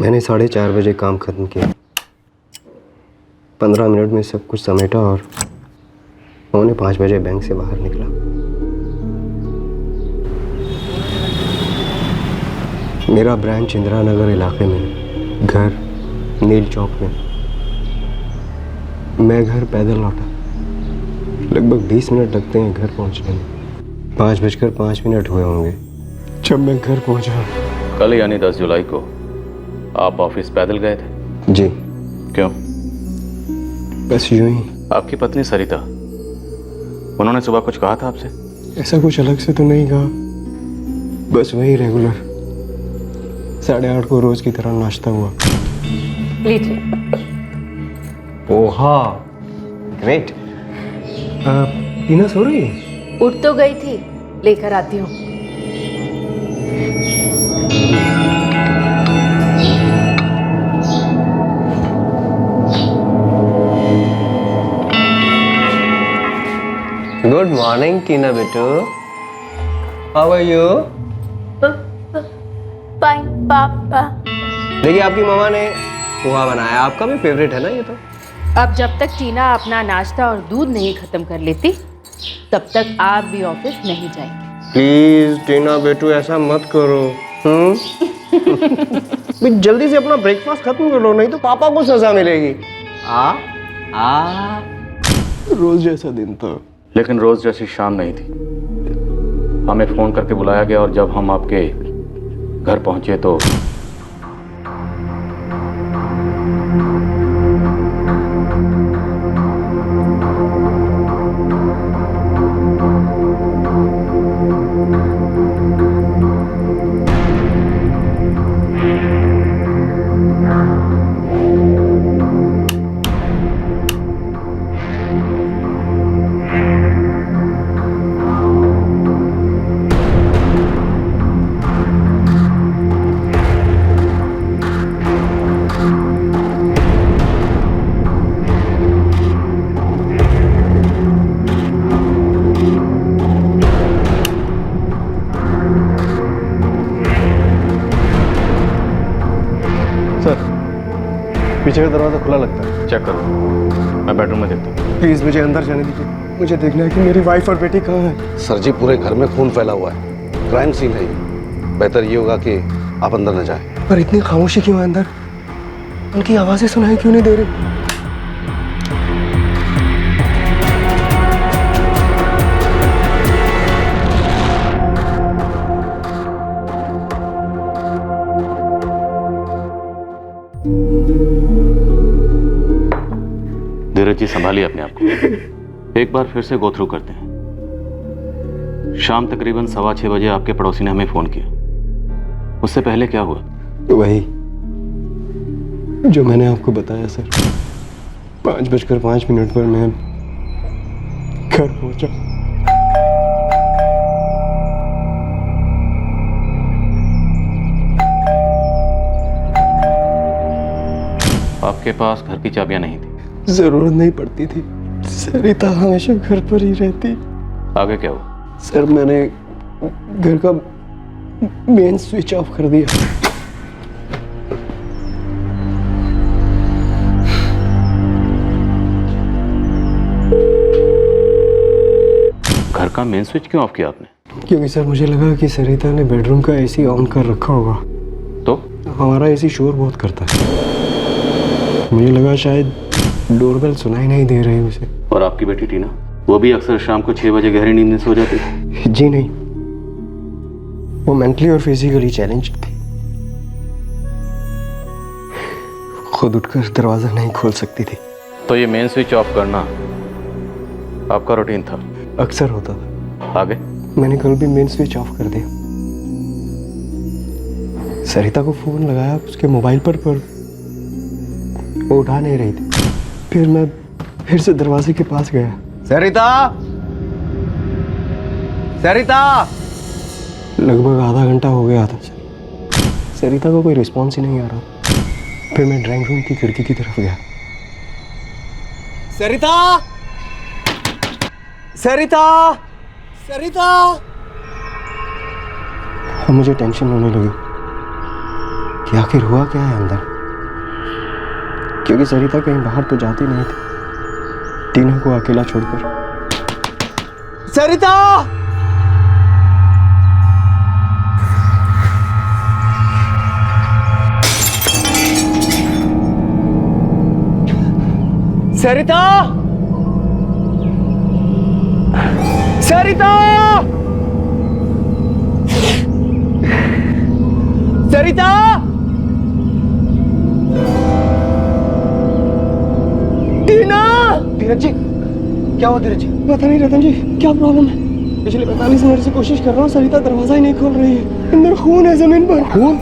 मैंने 4:30 बजे काम ख़त्म किया। 15 मिनट में सब कुछ समेटा और 4:45 बजे बैंक से बाहर निकला। मेरा ब्रांच इंदिरा नगर इलाके में, घर नील चौक में। मैं घर पैदल लौटा। लगभग 20 मिनट लगते हैं घर पहुंचने में। 5:05 हुए होंगे जब मैं घर पहुंचा। कल यानी 10 जुलाई को आप ऑफिस पैदल गए थे? जी। क्यों? बस यूं ही। आपकी पत्नी सरिता, उन्होंने सुबह कुछ कहा था आपसे? ऐसा कुछ अलग से तो नहीं कहा, बस वही रेगुलर 8:30 को रोज की तरह नाश्ता हुआ। लीजिए। ओहा, ग्रेट। टीना सो रही? उठ तो गई थी, लेकर आती हूँ। गुड मॉर्निंग टीना बेटू, हाउ आर यू? फाइन पापा। देखिए आपकी मम्मा ने पोहा बनाया, आपका भी फेवरेट है ना ये तो। अब जब तक टीना अपना नाश्ता और दूध नहीं खत्म कर लेती तब तक आप भी ऑफिस नहीं जाएंगे। प्लीज टीना बेटू ऐसा मत करो। जल्दी से अपना ब्रेकफास्ट खत्म कर लो, नहीं तो पापा को सजा मिलेगी। रोज जैसा दिन था, लेकिन रोज जैसी शाम नहीं थी। हमें फोन करके बुलाया गया और जब हम आपके घर पहुंचे तो पीछे का दरवाजा खुला लगता है। चेक करो, मैं बेडरूम में देखता हूँ। प्लीज मुझे अंदर जाने दीजिए, मुझे देखना है कि मेरी वाइफ और बेटी कहाँ है। सर जी, पूरे घर में खून फैला हुआ है, क्राइम सीन है ये। बेहतर ये होगा कि आप अंदर न जाएं। पर इतनी खामोशी क्यों है अंदर? उनकी आवाजें सुनाई क्यों नहीं दे रही? धीरज जी, संभालिए अपने आप को। एक बार फिर से गो थ्रू करते हैं। शाम तकरीबन 6:15 बजे आपके पड़ोसी ने हमें फोन किया। उससे पहले क्या हुआ? वही जो मैंने आपको बताया सर। 5:05 पर मैं घर पहुंचा। आपके पास घर की चाबियां नहीं थी? जरूरत नहीं पड़ती थी, सरिता हमेशा घर पर ही रहती। आगे क्या हुआ? सर मैंने घर का मेन स्विच ऑफ कर दिया। घर का मेन स्विच क्यों ऑफ किया आपने? क्योंकि सर मुझे लगा कि सरिता ने बेडरूम का एसी ऑन कर रखा होगा। तो हमारा एसी शोर बहुत करता है, मुझे लगा शायद डोरबेल सुनाई नहीं दे रही उसे। और आपकी बेटी टीना, वो भी अक्सर शाम को 6 बजे गहरी नींद में सो जाती थी? जी नहीं, वो मेंटली और फिजिकली चैलेंज थी। खुद उठकर दरवाजा नहीं खोल सकती थी। तो ये मेन स्विच ऑफ करना आपका रूटीन था? अक्सर होता था। आगे? मैंने कल भी मेन स्विच ऑफ कर दिया। सरिता को फोन लगाया उसके मोबाइल पर वो उठा नहीं रही थी। फिर मैं फिर से दरवाजे के पास गया। सरिता, सरिता! लगभग आधा घंटा हो गया था। सरिता को कोई रिस्पॉन्स ही नहीं आ रहा। फिर मैं ड्राइंग रूम की खिड़की की तरफ गया। सरिता! सरिता! सरिता! अब मुझे टेंशन होने लगी कि आखिर हुआ क्या है अंदर, क्योंकि सरिता कहीं बाहर तो जाती नहीं थी टीना को अकेला छोड़कर। सरिता! सरिता! सरिता! सरिता! टीना! धीरज जी, क्या हुआ धीरज जी? पता नहीं रतन जी, क्या प्रॉब्लम है? पिछले 45 मिनट से कोशिश कर रहा हूँ, सरिता दरवाजा ही नहीं खोल रही है। अंदर खून है जमीन पर। खून?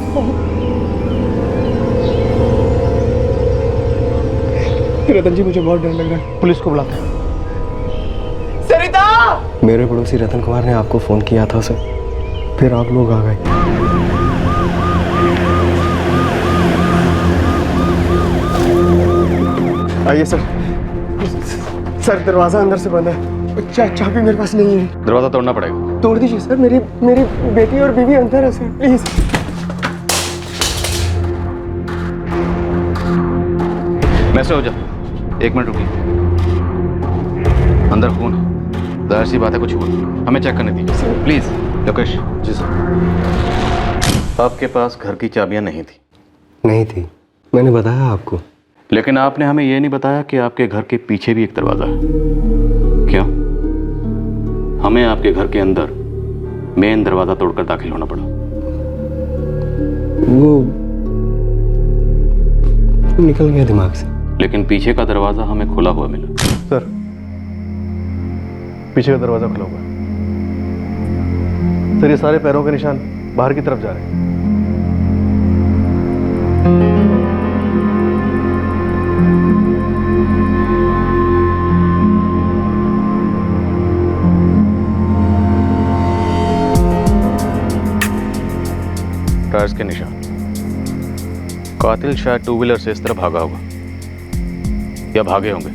रतन जी, मुझे बहुत डर लग रहा है, पुलिस को बुलाते हैं। सरिता! मेरे पड़ोसी रतन कुमार ने आपको फोन किया था सर, फिर आप लोग आ गए। आइए सर। सर दरवाजा अंदर से बंद है, चाबी मेरे पास नहीं है। दरवाजा तोड़ना पड़ेगा। तोड़ दीजिए सर, मेरी बेटी और बीवी अंदर है सर, प्लीज। मैसे हो जा, 1 मिनट रुकिए। अंदर खून है, जाहिर सी बात है कुछ हुआ, हमें चेक करने दीजिए प्लीज। लोकेश। Ji sir. आपके पास घर की चाबियां नहीं थी? नहीं थी, मैंने बताया आपको। लेकिन आपने हमें यह नहीं बताया कि आपके घर के पीछे भी एक दरवाजा है। क्यों? हमें आपके घर के अंदर मेन दरवाजा तोड़कर दाखिल होना पड़ा। वो निकल गया दिमाग से। लेकिन पीछे का दरवाजा हमें खुला हुआ मिला। सर, पीछे का दरवाजा खुला हुआ है सर। ये सारे पैरों के निशान बाहर की तरफ जा रहे हैं। टायर्स के निशान। कातिल शायद 2 व्हीलर से इस तरह भागा होगा, या भागे होंगे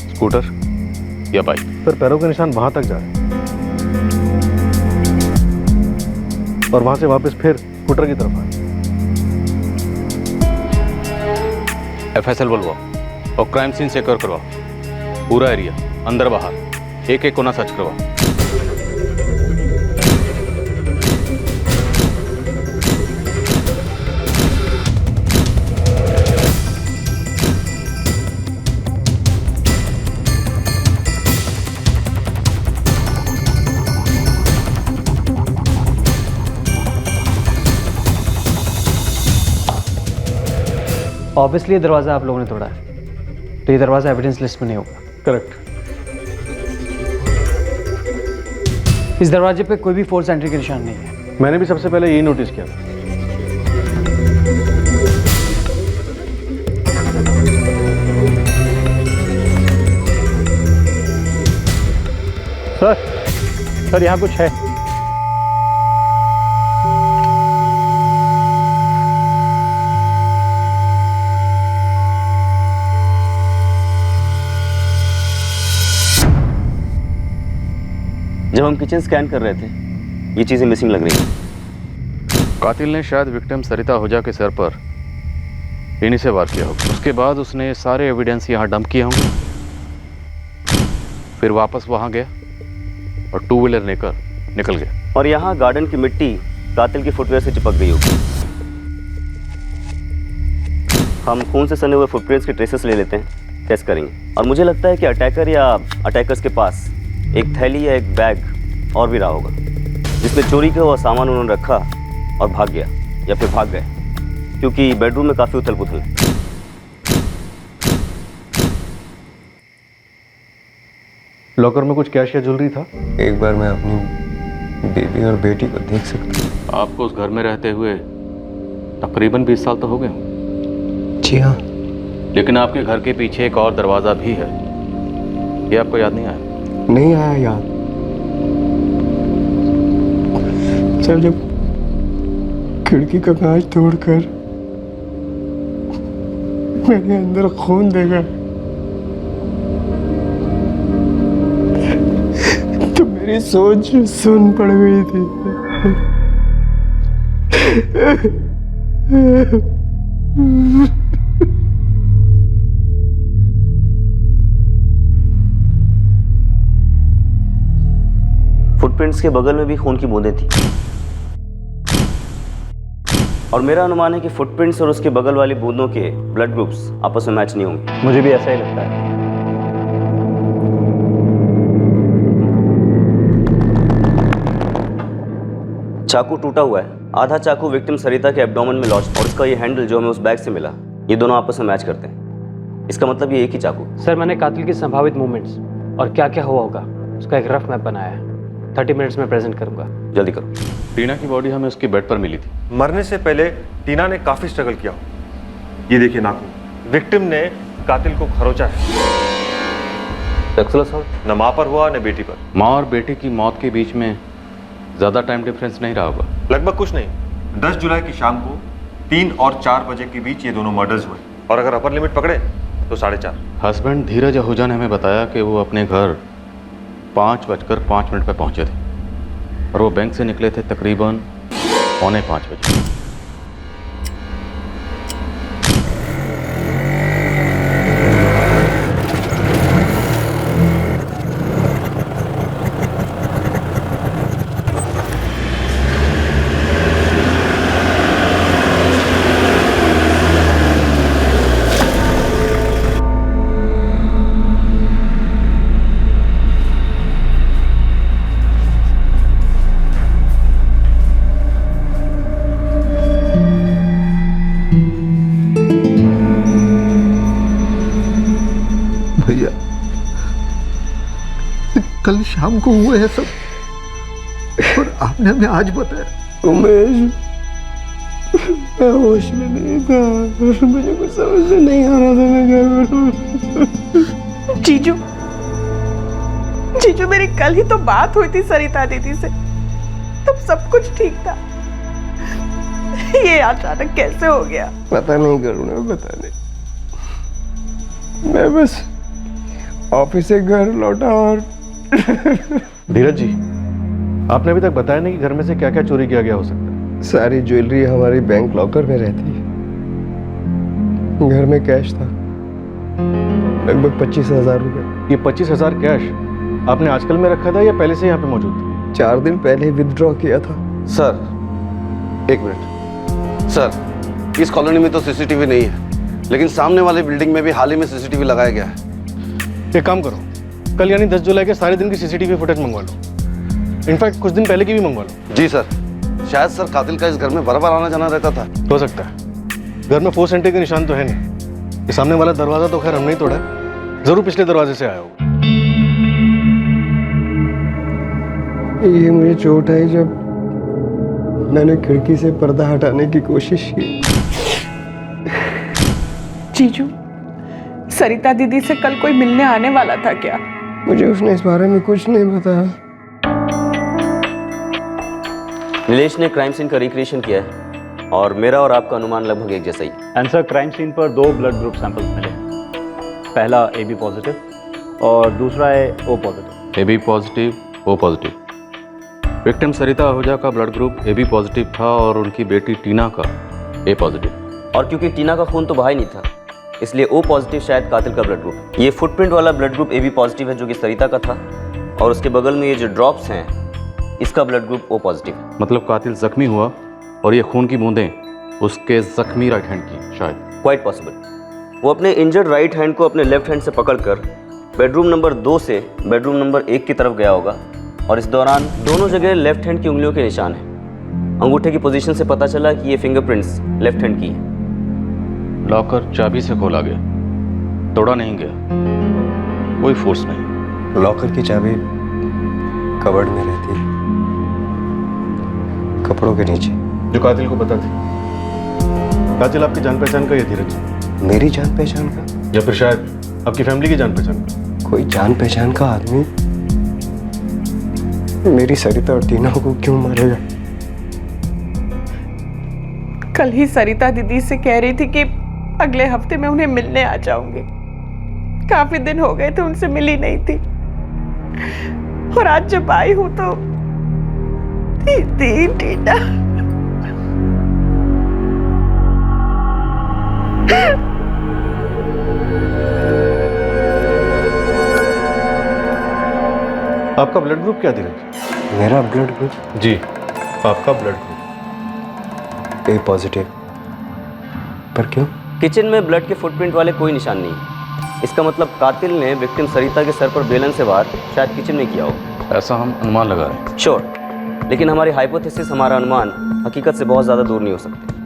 स्कूटर या बाइक। सर, पैरों के निशान वहां तक जा रहे हैं और वहां से वापस फिर स्कूटर की तरफ आए। FSL बुलवाओ और क्राइम सीन सिक्योर करवाओ। पूरा एरिया अंदर बाहर एक एक कोना सर्च करवाओ। ऑब्वियसली ये दरवाज़ा आप लोगों ने तोड़ा है, तो ये दरवाज़ा एविडेंस लिस्ट में नहीं होगा। करेक्ट। इस दरवाजे पे कोई भी फोर्स एंट्री के निशान नहीं है। मैंने भी सबसे पहले यही नोटिस किया। सर, यहाँ कुछ है। जब हम किचन स्कैन कर रहे थे, ये चीजें मिसिंग लग रही हैं। कातिल ने शायद विक्टिम सरिता आहूजा के सर पर इन्हीं से वार किया होगा। उसके बाद उसने सारे एविडेंस यहाँ डंप किए होंगे, फिर वापस वहाँ गया और 2 व्हीलर लेकर निकल गया। और यहाँ गार्डन की मिट्टी कातिल की फुटवेयर से चिपक गई होगी। हम खून से सने हुए फुटप्रिंट्स के ट्रेसेस ले लेते हैं, टेस्ट करेंगे। और मुझे लगता है कि अटैकर या अटैकर्स के पास एक थैली या एक बैग और भी रहा होगा, जिसमें चोरी का हुआ सामान उन्होंने रखा और भाग गया, या फिर भाग गए, क्योंकि बेडरूम में काफ़ी उथल पुथल है। लॉकर में कुछ कैश या ज्वेलरी था। एक बार मैं अपनी बेबी और बेटी को देख सकता हूँ? आपको उस घर में रहते हुए तकरीबन 20 साल तो हो गए होंगे। जी हाँ। लेकिन आपके घर के पीछे एक और दरवाज़ा भी है, ये आपको याद नहीं आया? नहीं आया याद सर। जब खिड़की का कांच तोड़कर मैंने अंदर खून देखा तो मेरी सोच सुन पड़ गई थी। फुटप्रिंट्स के बगल में भी खून की बूंदें थी और मेरा अनुमान है कि फुटप्रिंट्स और उसके बगल वाली बूंदों के ब्लड ग्रुप्स आपस में मैच नहीं होंगे। मुझे भी ऐसा ही लगता है। चाकू टूटा हुआ है, आधा चाकू विक्टिम सरिता के एब्डोमेन में लॉन्च और उसका ये हैंडल जो हमें उस बैग से मिला, ये दोनों आपस में मैच करते हैं। इसका मतलब ये एक ही चाकू। सर, मैंने कातिल की संभावित मूवमेंट्स और क्या क्या हुआ होगा उसका एक रफ मैप बनाया है। 30 मिनट्स में प्रेजेंट करूंगा। जल्दी करो। टीना की बॉडी हमें उसके बेड पर मिली थी। मरने से पहले टीना ने काफी स्ट्रगल किया। ये देखिए नाखून। विक्टिम ने कातिल को खरोचा है। न माँ पर हुआ न बेटी पर। माँ और बेटी की मौत के बीच में ज्यादा टाइम डिफरेंस नहीं रहा होगा। लगभग कुछ नहीं। 10 जुलाई की शाम को 3 और 4 बजे के बीच ये दोनों मर्डर्स हुए और अगर अपर लिमिट पकड़े तो 4:30। हस्बैंड धीरज आहूजा ने हमें बताया कि वो अपने घर 5:05 पर पहुंचे थे और वो बैंक से निकले थे तकरीबन 4:45 बजे। भैया, कल शाम को हुए हैं सब और आपने हमें आज बताया। उमेश, मैं होश में नहीं था, मुझे कुछ समझ में नहीं आ रहा था। मैं घर में जीजू, जीजू मेरी कल ही तो बात हुई थी सरिता दीदी से, तब सब कुछ ठीक था। ये अचानक कैसे हो गया? पता नहीं करुणा, पता नहीं। मैं बस ऑफिस से घर लौटा और धीरज जी, आपने अभी तक बताया नहीं कि घर में से क्या क्या चोरी किया गया हो सकता है। सारी ज्वेलरी हमारी बैंक लॉकर में रहती है। घर में कैश था लगभग 25,000 रुपए। ये 25,000 कैश आपने आजकल में रखा था या पहले से यहाँ पे मौजूद था? 4 दिन पहले विथड्रॉ किया था। Sir, 1 minute. सर, इस कॉलोनी में तो सीसीटीवी नहीं है, लेकिन सामने वाली बिल्डिंग में भी हाल ही में सीसीटीवी लगाया गया है। एक काम करो, कल यानी 10 जुलाई के सारे दिन की सीसीटीवी फुटेज मंगवा लो। इनफैक्ट कुछ दिन पहले की भी मंगवा लो। जी सर। शायद सर कातिल का इस घर में बराबर आना जाना रहता था। हो सकता है। घर में फोर्स एंट्री के निशान तो है नहीं। ये सामने वाला दरवाजा तो खैर हमने ही तोड़ा है, जरूर पिछले दरवाजे से आया होगा। ये मुझे चोट आई जब मैंने खिड़की से पर्दा हटाने की कोशिश की। जीजू, सरिता दीदी से कल कोई मिलने आने वाला था क्या? मुझे उसने इस बारे में कुछ नहीं बताया। नीलेश ने क्राइम सीन का रिक्रिएशन किया है और मेरा और आपका अनुमान लगभग एक जैसा ही। आंसर, क्राइम सीन पर 2 ब्लड ग्रुप सैंपल्स मिले। पहला AB पॉजिटिव और दूसरा है O positive. AB positive, O positive. Victim Sarita Ahuja का ब्लड ग्रुप AB पॉजिटिव था और उनकी बेटी टीना का A पॉजिटिव। और क्योंकि टीना का खून तो बहा ही नहीं था, इसलिए O पॉजिटिव शायद कातिल का ब्लड ग्रुप। ये फुटप्रिंट वाला ब्लड ग्रुप AB पॉजिटिव है जो कि सरिता का था, और उसके बगल में ये जो ड्रॉप्स हैं इसका ब्लड ग्रुप O पॉजिटिव है। मतलब कातिल जख्मी हुआ और ये खून की बूंदें उसके जख्मी राइट हैंड की शायद। Quite possible. वो अपने इंजर्ड राइट हैंड को अपने लेफ्ट हैंड से पकड़कर बेडरूम नंबर 2 से बेडरूम नंबर 1 की तरफ गया होगा और इस दौरान दोनों जगह लेफ्ट हैंड की उंगलियों के निशान हैं। अंगूठे की पोजीशन से पता चला कि ये फिंगरप्रिंट्स लेफ्ट हैंड की है। लॉकर चाबी से खोला गया, तोड़ा नहीं गया, कोई फोर्स नहीं। लॉकर की चाबी कबर्ड में रहती है, कपड़ों के नीचे। जो कातिल को पता थी। कातिल आपकी जान पहचान का या धीरज? मेरी जान पहचान का? या फिर शायद आपकी फैमिली की जान पहचान का? कोई जान पहचान का आदमी मेरी सरिता और टीना को क्यों मारेगा? कल ही सरिता दीदी से कह रही थी कि अगले हफ्ते मैं उन्हें मिलने आ जाऊंगी। काफी दिन हो गए थे उनसे मिली नहीं थी, और आज जब आई हूं तो दीदी टीना आपका ब्लड ग्रुप क्या धीरज? मेरा ब्लड ग्रुप जी, आपका ब्लड ग्रुप ए पॉजिटिव। पर क्यों? किचन में ब्लड के फुटप्रिंट वाले कोई निशान नहीं है। इसका मतलब कातिल ने विक्टिम सरिता के सर पर बेलन से वार शायद किचन में किया हो। ऐसा हम अनुमान लगा रहे हैं। श्योर, लेकिन हमारी हाइपोथेसिस, हमारा अनुमान हकीकत से बहुत ज़्यादा दूर नहीं हो सकते,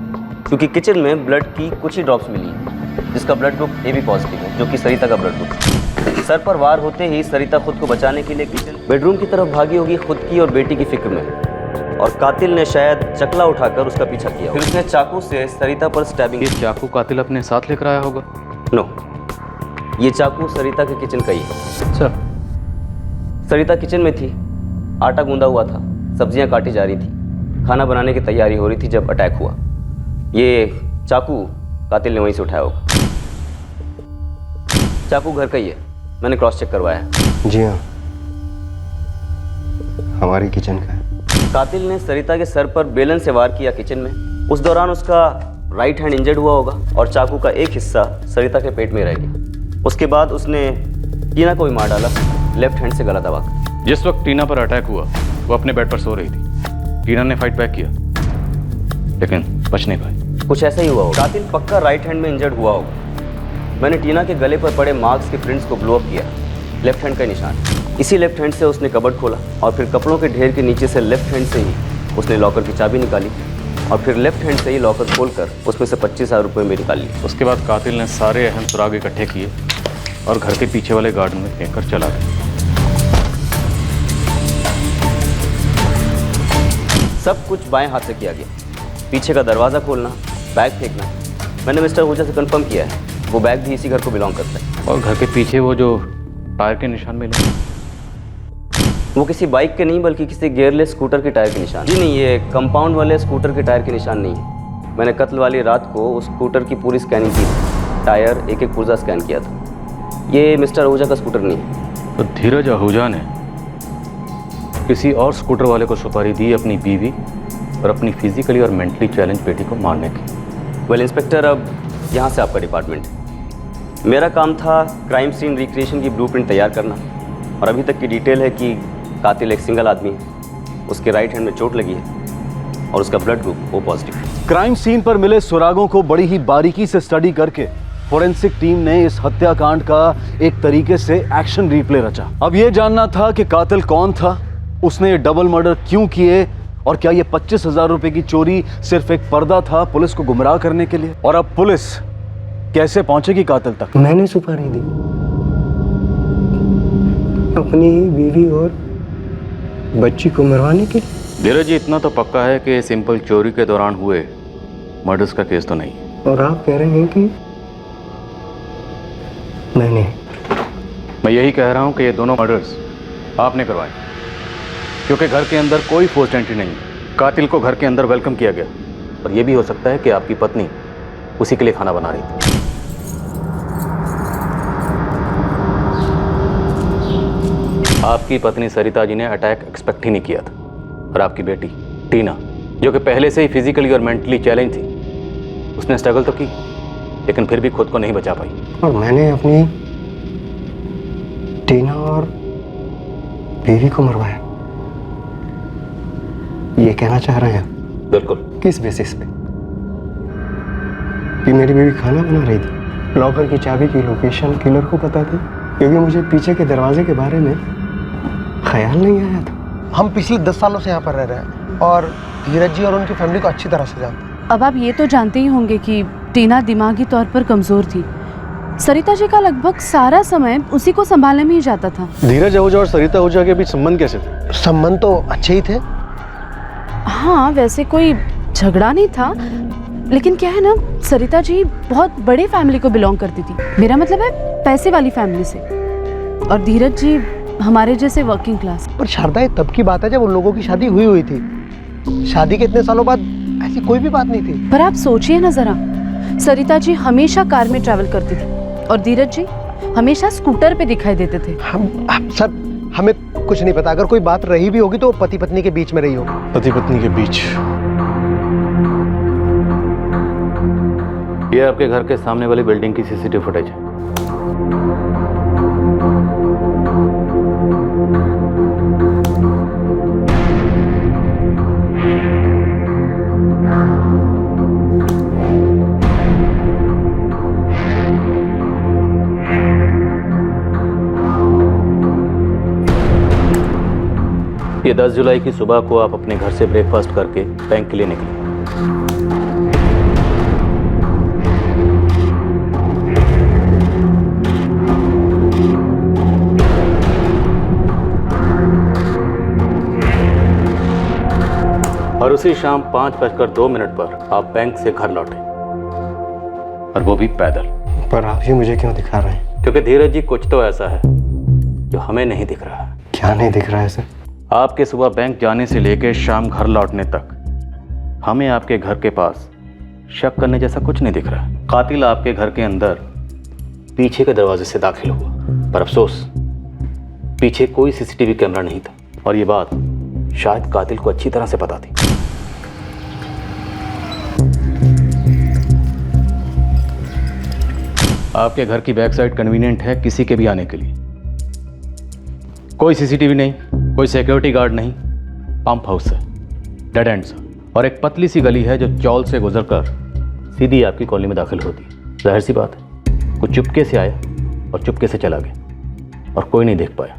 क्योंकि किचन में ब्लड की कुछ ही ड्रॉप्स मिली हैं, जिसका ब्लड ग्रुप AB पॉजिटिव है, जो कि सरिता का ब्लड ग्रुप। सर पर वार होते ही सरिता खुद को बचाने के लिए किचन बेडरूम की तरफ भागी होगी, खुद की और बेटी की फिक्र में, और कातिल ने शायद चकला उठाकर उसका पीछा किया। फिर उसने चाकू से सरिता पर स्टैबिंग। ये चाकू कातिल अपने साथ लेकर आया होगा? नो, ये चाकू सरिता के किचन का ही है। अच्छा। सरिता किचन में थी, आटा गूंदा हुआ था, सब्जियां काटी जा रही थी, खाना बनाने की तैयारी हो रही थी जब अटैक हुआ। ये चाकू कातिल ने वहीं से उठाया होगा। चाकू घर का ही है, मैंने क्रॉस चेक करवाया है। जी हाँ, हमारी किचन का है। कातिल ने सरिता के सर पर बेलन से वार किया किचन में। उस दौरान उसका राइट हैंड इंजर्ड हुआ होगा और चाकू का एक हिस्सा सरिता के पेट में रह गया। उसके बाद उसने टीना को भी मार डाला, लेफ्ट हैंड से गला दबाकर। जिस वक्त टीना पर अटैक हुआ वो अपने बेड पर सो रही थी। टीना ने फाइट बैक किया लेकिन बच नहीं पाई। कुछ ऐसा ही हुआ होगा। कातिल पक्का राइट हैंड में इंजर्ड हुआ होगा। मैंने टीना के गले पर पड़े मार्क्स के प्रिंट्स को ब्लो अप किया, लेफ्ट हैंड का निशान। इसी लेफ्ट हैंड से उसने कबर्ड खोला और फिर कपड़ों के ढेर के नीचे से लेफ्ट हैंड से ही उसने लॉकर की चाबी निकाली और फिर लेफ्ट हैंड से ही लॉकर खोलकर उसमें से 25,000 रुपये में निकाल लिए। उसके बाद कातिल ने सारे अहम सुराग इकट्ठे किए और घर के पीछे वाले गार्डन में फेंक कर चला गया। सब कुछ बाएं हाथ से किया गया। पीछे का दरवाज़ा खोलना, बैग फेंकना। मैंने मिस्टर आहूजा से कंफर्म किया है, वो बैग भी इसी घर को बिलोंग करता है। और घर के पीछे वो जो टायर के निशान मिले, वो किसी बाइक के नहीं बल्कि किसी गियरलेस स्कूटर के टायर के निशान। जी नहीं, ये कंपाउंड वाले स्कूटर के टायर के निशान नहीं है। मैंने कत्ल वाली रात को उस स्कूटर की पूरी स्कैनिंग की थी, टायर एक एक पुर्जा स्कैन किया था। ये मिस्टर आहूजा का स्कूटर नहीं है। तो धीरज आहूजा ने किसी और स्कूटर वाले को सुपारी दी अपनी बीवी और अपनी फिजिकली और मेंटली चैलेंज बेटी को मारने की। वेल इंस्पेक्टर, अब यहाँ से आपका डिपार्टमेंट है। मेरा काम था क्राइम सीन रिक्रिएशन की ब्लूप्रिंट तैयार करना, और अभी तक की डिटेल है कि कातिल एक सिंगल आदमी है, उसके राइट हैंड में चोट लगी है और उसका ब्लड ग्रुप O पॉजिटिव है। क्राइम सीन पर मिले सुरागों को बड़ी ही बारीकी से स्टडी करके फोरेंसिक टीम ने इस हत्याकांड का एक तरीके से एक्शन रिप्ले रचा। अब ये जानना था कि कातिल कौन था, उसने ये डबल मर्डर क्यों किए, और क्या ये 25,000 रुपए की चोरी सिर्फ एक पर्दा था पुलिस को गुमराह करने के लिए। और अब पुलिस कैसे पहुंचेगी कातिल तक? मैंने सुपारी दी अपनी बीवी और बच्ची को मरवाने के लिए। धीरज जी, इतना तो पक्का है कि सिंपल चोरी के दौरान हुए मर्डर्स का केस तो नहीं है। और आप कह रहे हैं कि मैंने? मैं यही कह रहा हूं कि ये दोनों मर्डर्स आपने करवाए, क्योंकि घर के अंदर कोई फोर्स्ड एंट्री नहीं है। कातिल को घर के अंदर वेलकम किया गया, और ये भी हो सकता है कि आपकी पत्नी उसी के लिए खाना बना रही थी। आपकी पत्नी सरिता जी ने अटैक एक्सपेक्ट ही नहीं किया था, और आपकी बेटी टीना, जो कि पहले से ही फिजिकली और मेंटली चैलेंज थी, उसने स्ट्रगल तो की लेकिन फिर भी खुद को नहीं बचा पाई। और मैंने अपनी टीना और बीवी को मरवाया, ये कहना चाह रहे हैं? बिल्कुल। किस बेसिस पे? कि मेरी बीवी खाना बना रही थी। लॉकर की चाबी की लोकेशन किलर को पता थी, क्योंकि मुझे पीछे के दरवाजे के बारे में ख्याल नहीं आया था। हम पिछले 10 सालों से यहाँ पर रह रहे हैं और धीरज जी और उनकी फैमिली को अच्छी तरह से जानते हैं। अब आप ये तो जानते ही होंगे कि टीना दिमागी तौर पर कमज़ोर थी। सरिता जी का लगभग सारा समय उसी को संभालने में ही जाता था। धीरज आहूजा और सरिता आहूजा के बीच संबंध कैसे थे? संबंध तो अच्छे ही थे। हाँ, वैसे कोई झगड़ा नहीं था, लेकिन क्या है ना, सरिता जी बहुत बड़े फैमिली को बिलोंग करती थी। मेरा मतलब है पैसे वाली फैमिली से, और धीरज जी हमारे जैसे वर्किंग क्लास। पर शारदा, ये तब की बात है जब उन लोगों की शादी हुई थी। शादी के इतने सालों बाद ऐसी कोई भी बात नहीं थी। पर आप सोचिए ना जरा, सरिता जी हमेशा कार में ट्रैवल करती थी और धीरज जी हमेशा स्कूटर पे दिखाई देते थे। हम सर, हमें कुछ नहीं पता। अगर कोई बात रही भी होगी तो पति पत्नी के बीच में रही होगी। पति पत्नी के बीच? ये आपके घर के सामने वाली बिल्डिंग की सीसीटीवी फुटेज है। ये 10 जुलाई की सुबह को आप अपने घर से ब्रेकफास्ट करके बैंक के लिए निकले। और उसी शाम 5:02 पर आप बैंक से घर लौटे, और वो भी पैदल। पर आप ये मुझे क्यों दिखा रहे हैं? क्योंकि धीरज जी कुछ तो ऐसा है जो हमें नहीं दिख रहा है। क्या नहीं दिख रहा है सर? आपके सुबह बैंक जाने से लेकर शाम घर लौटने तक हमें आपके घर के पास शक करने जैसा कुछ नहीं दिख रहा। कातिल आपके घर के अंदर पीछे के दरवाजे से दाखिल हुआ, पर अफसोस पीछे कोई सीसीटीवी कैमरा नहीं था, और ये बात शायद कातिल को अच्छी तरह से पता थी। आपके घर की बैक साइड कन्वीनियंट है किसी के भी आने के लिए। कोई सीसीटीवी नहीं, कोई सिक्योरिटी गार्ड नहीं, पंप हाउस है, डेड एंड सा, और एक पतली सी गली है जो चौल से गुजरकर सीधी आपकी कॉलोनी में दाखिल होती है। जाहिर सी बात है, कुछ चुपके से आया और चुपके से चला गया, और कोई नहीं देख पाया,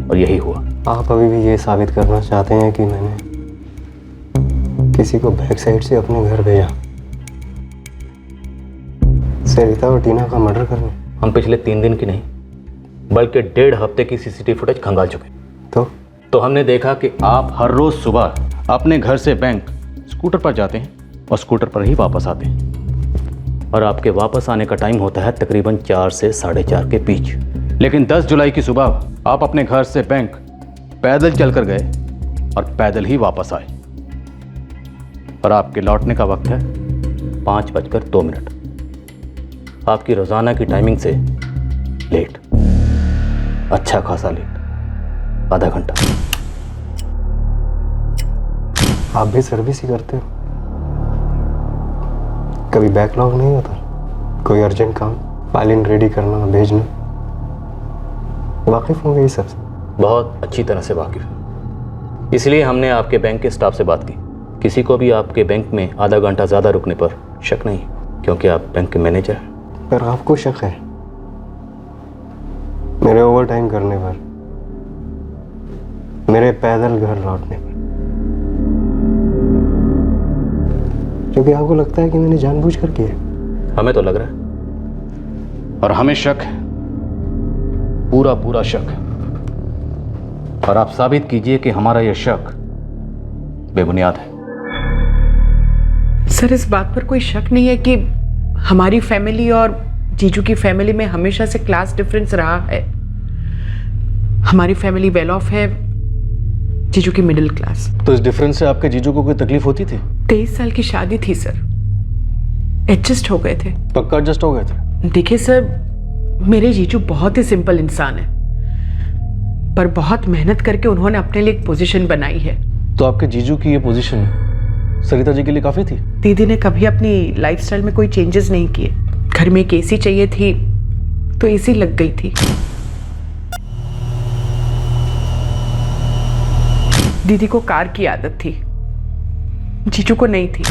और यही हुआ। आप अभी भी ये साबित करना चाहते हैं कि मैंने किसी को बैक साइड से अपने घर भेजा सरिता और टीना का मर्डर करने? हम पिछले 3 दिन की नहीं बल्कि 1.5 हफ्ते की सीसीटीवी फुटेज खंगाल चुके। तो हमने देखा कि आप हर रोज सुबह अपने घर से बैंक स्कूटर पर जाते हैं और स्कूटर पर ही वापस आते हैं, और आपके वापस आने का टाइम होता है तकरीबन 4 से 4:30 के बीच। लेकिन 10 जुलाई की सुबह आप अपने घर से बैंक पैदल चलकर गए और पैदल ही वापस आए, और आपके लौटने का वक्त है 5:02। आपकी रोजाना की टाइमिंग से लेट, अच्छा खासा लेट, आधा घंटा। आप भी सर्विस ही करते हो? कभी बैकलॉग नहीं होता? कोई अर्जेंट काम, फाइलिंग रेडी करना, भेजना? वाकिफ होंगे इस सबसे? बहुत अच्छी तरह से वाकिफ है, इसलिए हमने आपके बैंक के स्टाफ से बात की। किसी को भी आपके बैंक में आधा घंटा ज़्यादा रुकने पर शक नहीं, क्योंकि आप बैंक के मैनेजर हैं। पर आपको शक है मेरे ओवर टाइम करने पर, मेरे पैदल घर लौटने पर, क्योंकि आपको लगता है कि मैंने जानबूझकर किया? हमें तो लग रहा है, और हमें शक है, पूरा शक है, और आप साबित कीजिए कि हमारा यह शक बेबुनियाद है। सर, इस बात पर कोई शक नहीं है कि हमारी फैमिली और जीजू की फैमिली में हमेशा से क्लास डिफरेंस रहा है। हमारी फैमिली वेल ऑफ है, जीजू की मिडिल क्लास। तो इस डिफरेंस से आपके जीजू को कोई तकलीफ होती थी? 23 साल की शादी थी सर, एडजस्ट हो गए थे। पक्का एडजस्ट हो गए थे? देखिए सर, मेरे जीजू बहुत ही सिंपल इंसान है, पर बहुत मेहनत करके उन्होंने अपने लिए एक पोजीशन बनाई है। तो आपके जीजू की ये पोजीशन सरिता जी के लिए काफी थी? दीदी ने कभी अपनी लाइफस्टाइल में कोई चेंजेस नहीं किए। घर में एक एसी चाहिए थी तो एसी लग गई थी। दीदी को कार की आदत थी, जीजू को नहीं थी,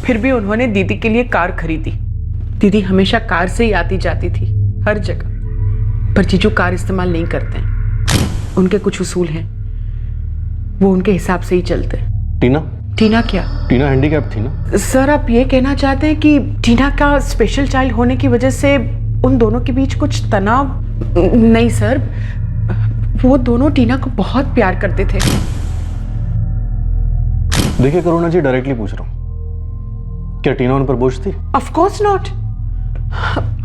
फिर भी उन्होंने दीदी के लिए कार खरीदी। दीदी हमेशा कार से ही आती जाती थी हर जगह, पर जीजू कार इस्तेमाल नहीं करते हैं। उनके कुछ उसूल हैं, वो उनके हिसाब से ही चलते हैं। टीना क्या? टीना हैंडीकैप थी ना? सर, आप ये कहना चाहते हैं कि टीना का स्पेशल चाइल्ड होने की वजह से उन दोनों के बीच कुछ तनाव? नहीं सर, वो दोनों टीना को बहुत प्यार करते थे। देखिए करुणा जी, डायरेक्टली पूछ रहा हूं, क्या टीना उन पर बोझ थी? Of course not.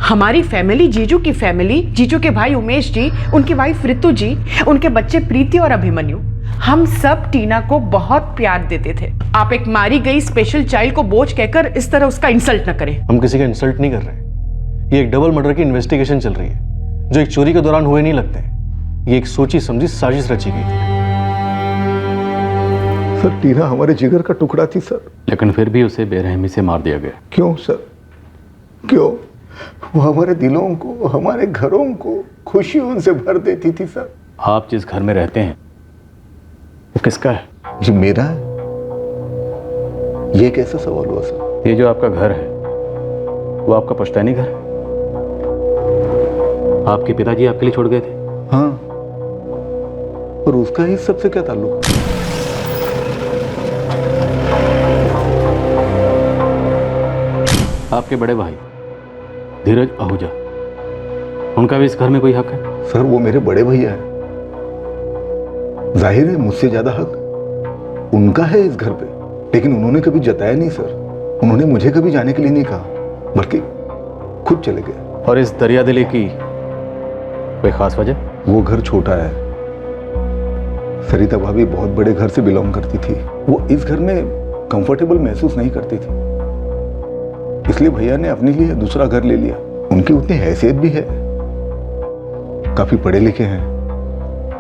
हमारी फैमिली, जीजू की फैमिली, जीजू के भाई उमेश जी, उनकी वाइफ रितु जी, उनके बच्चे प्रीति और अभिमन्यु, हम सब टीना को बहुत प्यार देते थे। आप एक मारी गई स्पेशल चाइल्ड को बोझ कहकर इस तरह उसका इंसल्ट न करें। हम किसी का इंसल्ट नहीं कर रहे। ये एक डबल मर्डर की इन्वेस्टिगेशन चल रही है, जो एक चोरी के दौरान हुए नहीं लगते। ये एक सोची समझी साजिश रची गई थी। सर, टीना हमारे जिगर का टुकड़ा थी सर। लेकिन फिर भी उसे बेरहमी से मार दिया गया। क्यों सर? क्यों? वो हमारे दिलों को, हमारे घरों को खुशियों से भर देती थी सर। आप जिस घर में रहते हैं वो किसका है? ये मेरा है। ये कैसा सवाल हुआ सर? ये जो आपका घर है वो आपका पुश्तैनी घर है? आपके पिताजी आपके लिए छोड़ गए थे? हाँ, और उसका इस सबसे क्या ताल्लुक? आपके बड़े भाई धीरज आहूजा, उनका भी इस घर में कोई हक है? सर वो मेरे बड़े भैया हैं। जाहिर है मुझसे ज्यादा हक उनका है इस घर पे, लेकिन उन्होंने कभी जताया नहीं सर। उन्होंने मुझे कभी जाने के लिए नहीं कहा, बल्कि खुद चले गए। और इस दरियादिली की कोई खास वजह? वो घर छोटा है। सरिता भाभी बहुत बड़े घर से बिलोंग करती थी। वो इस घर में कंफर्टेबल महसूस नहीं करती थी, इसलिए भैया ने अपने लिए दूसरा घर ले लिया। उनकी उतनी हैसियत भी है, काफी पढ़े लिखे हैं।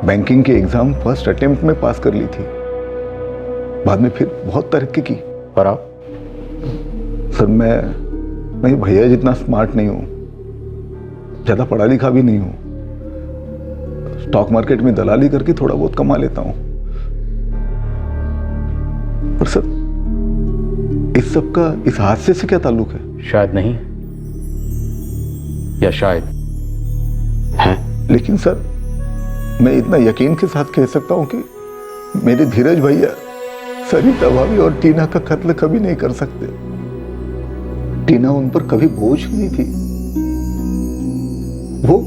बैंकिंग के एग्जाम फर्स्ट अटेम्प्ट में पास कर ली थी, बाद में फिर बहुत तरक्की की। पर आप? सर मैं भैया जितना स्मार्ट नहीं हूँ, ज्यादा पढ़ा लिखा भी नहीं हूँ। स्टॉक मार्केट में दलाली करके थोड़ा बहुत कमा लेता हूँ। पर सर इस सब का इस हादसे से क्या ताल्लुक है? शायद नहीं, या शायद है। लेकिन सर मैं इतना यकीन के साथ कह सकता हूं कि मेरे धीरज भैया सरिता भाभी और टीना का कत्ल कभी नहीं कर सकते। टीना उन पर कभी बोझ नहीं थी, वो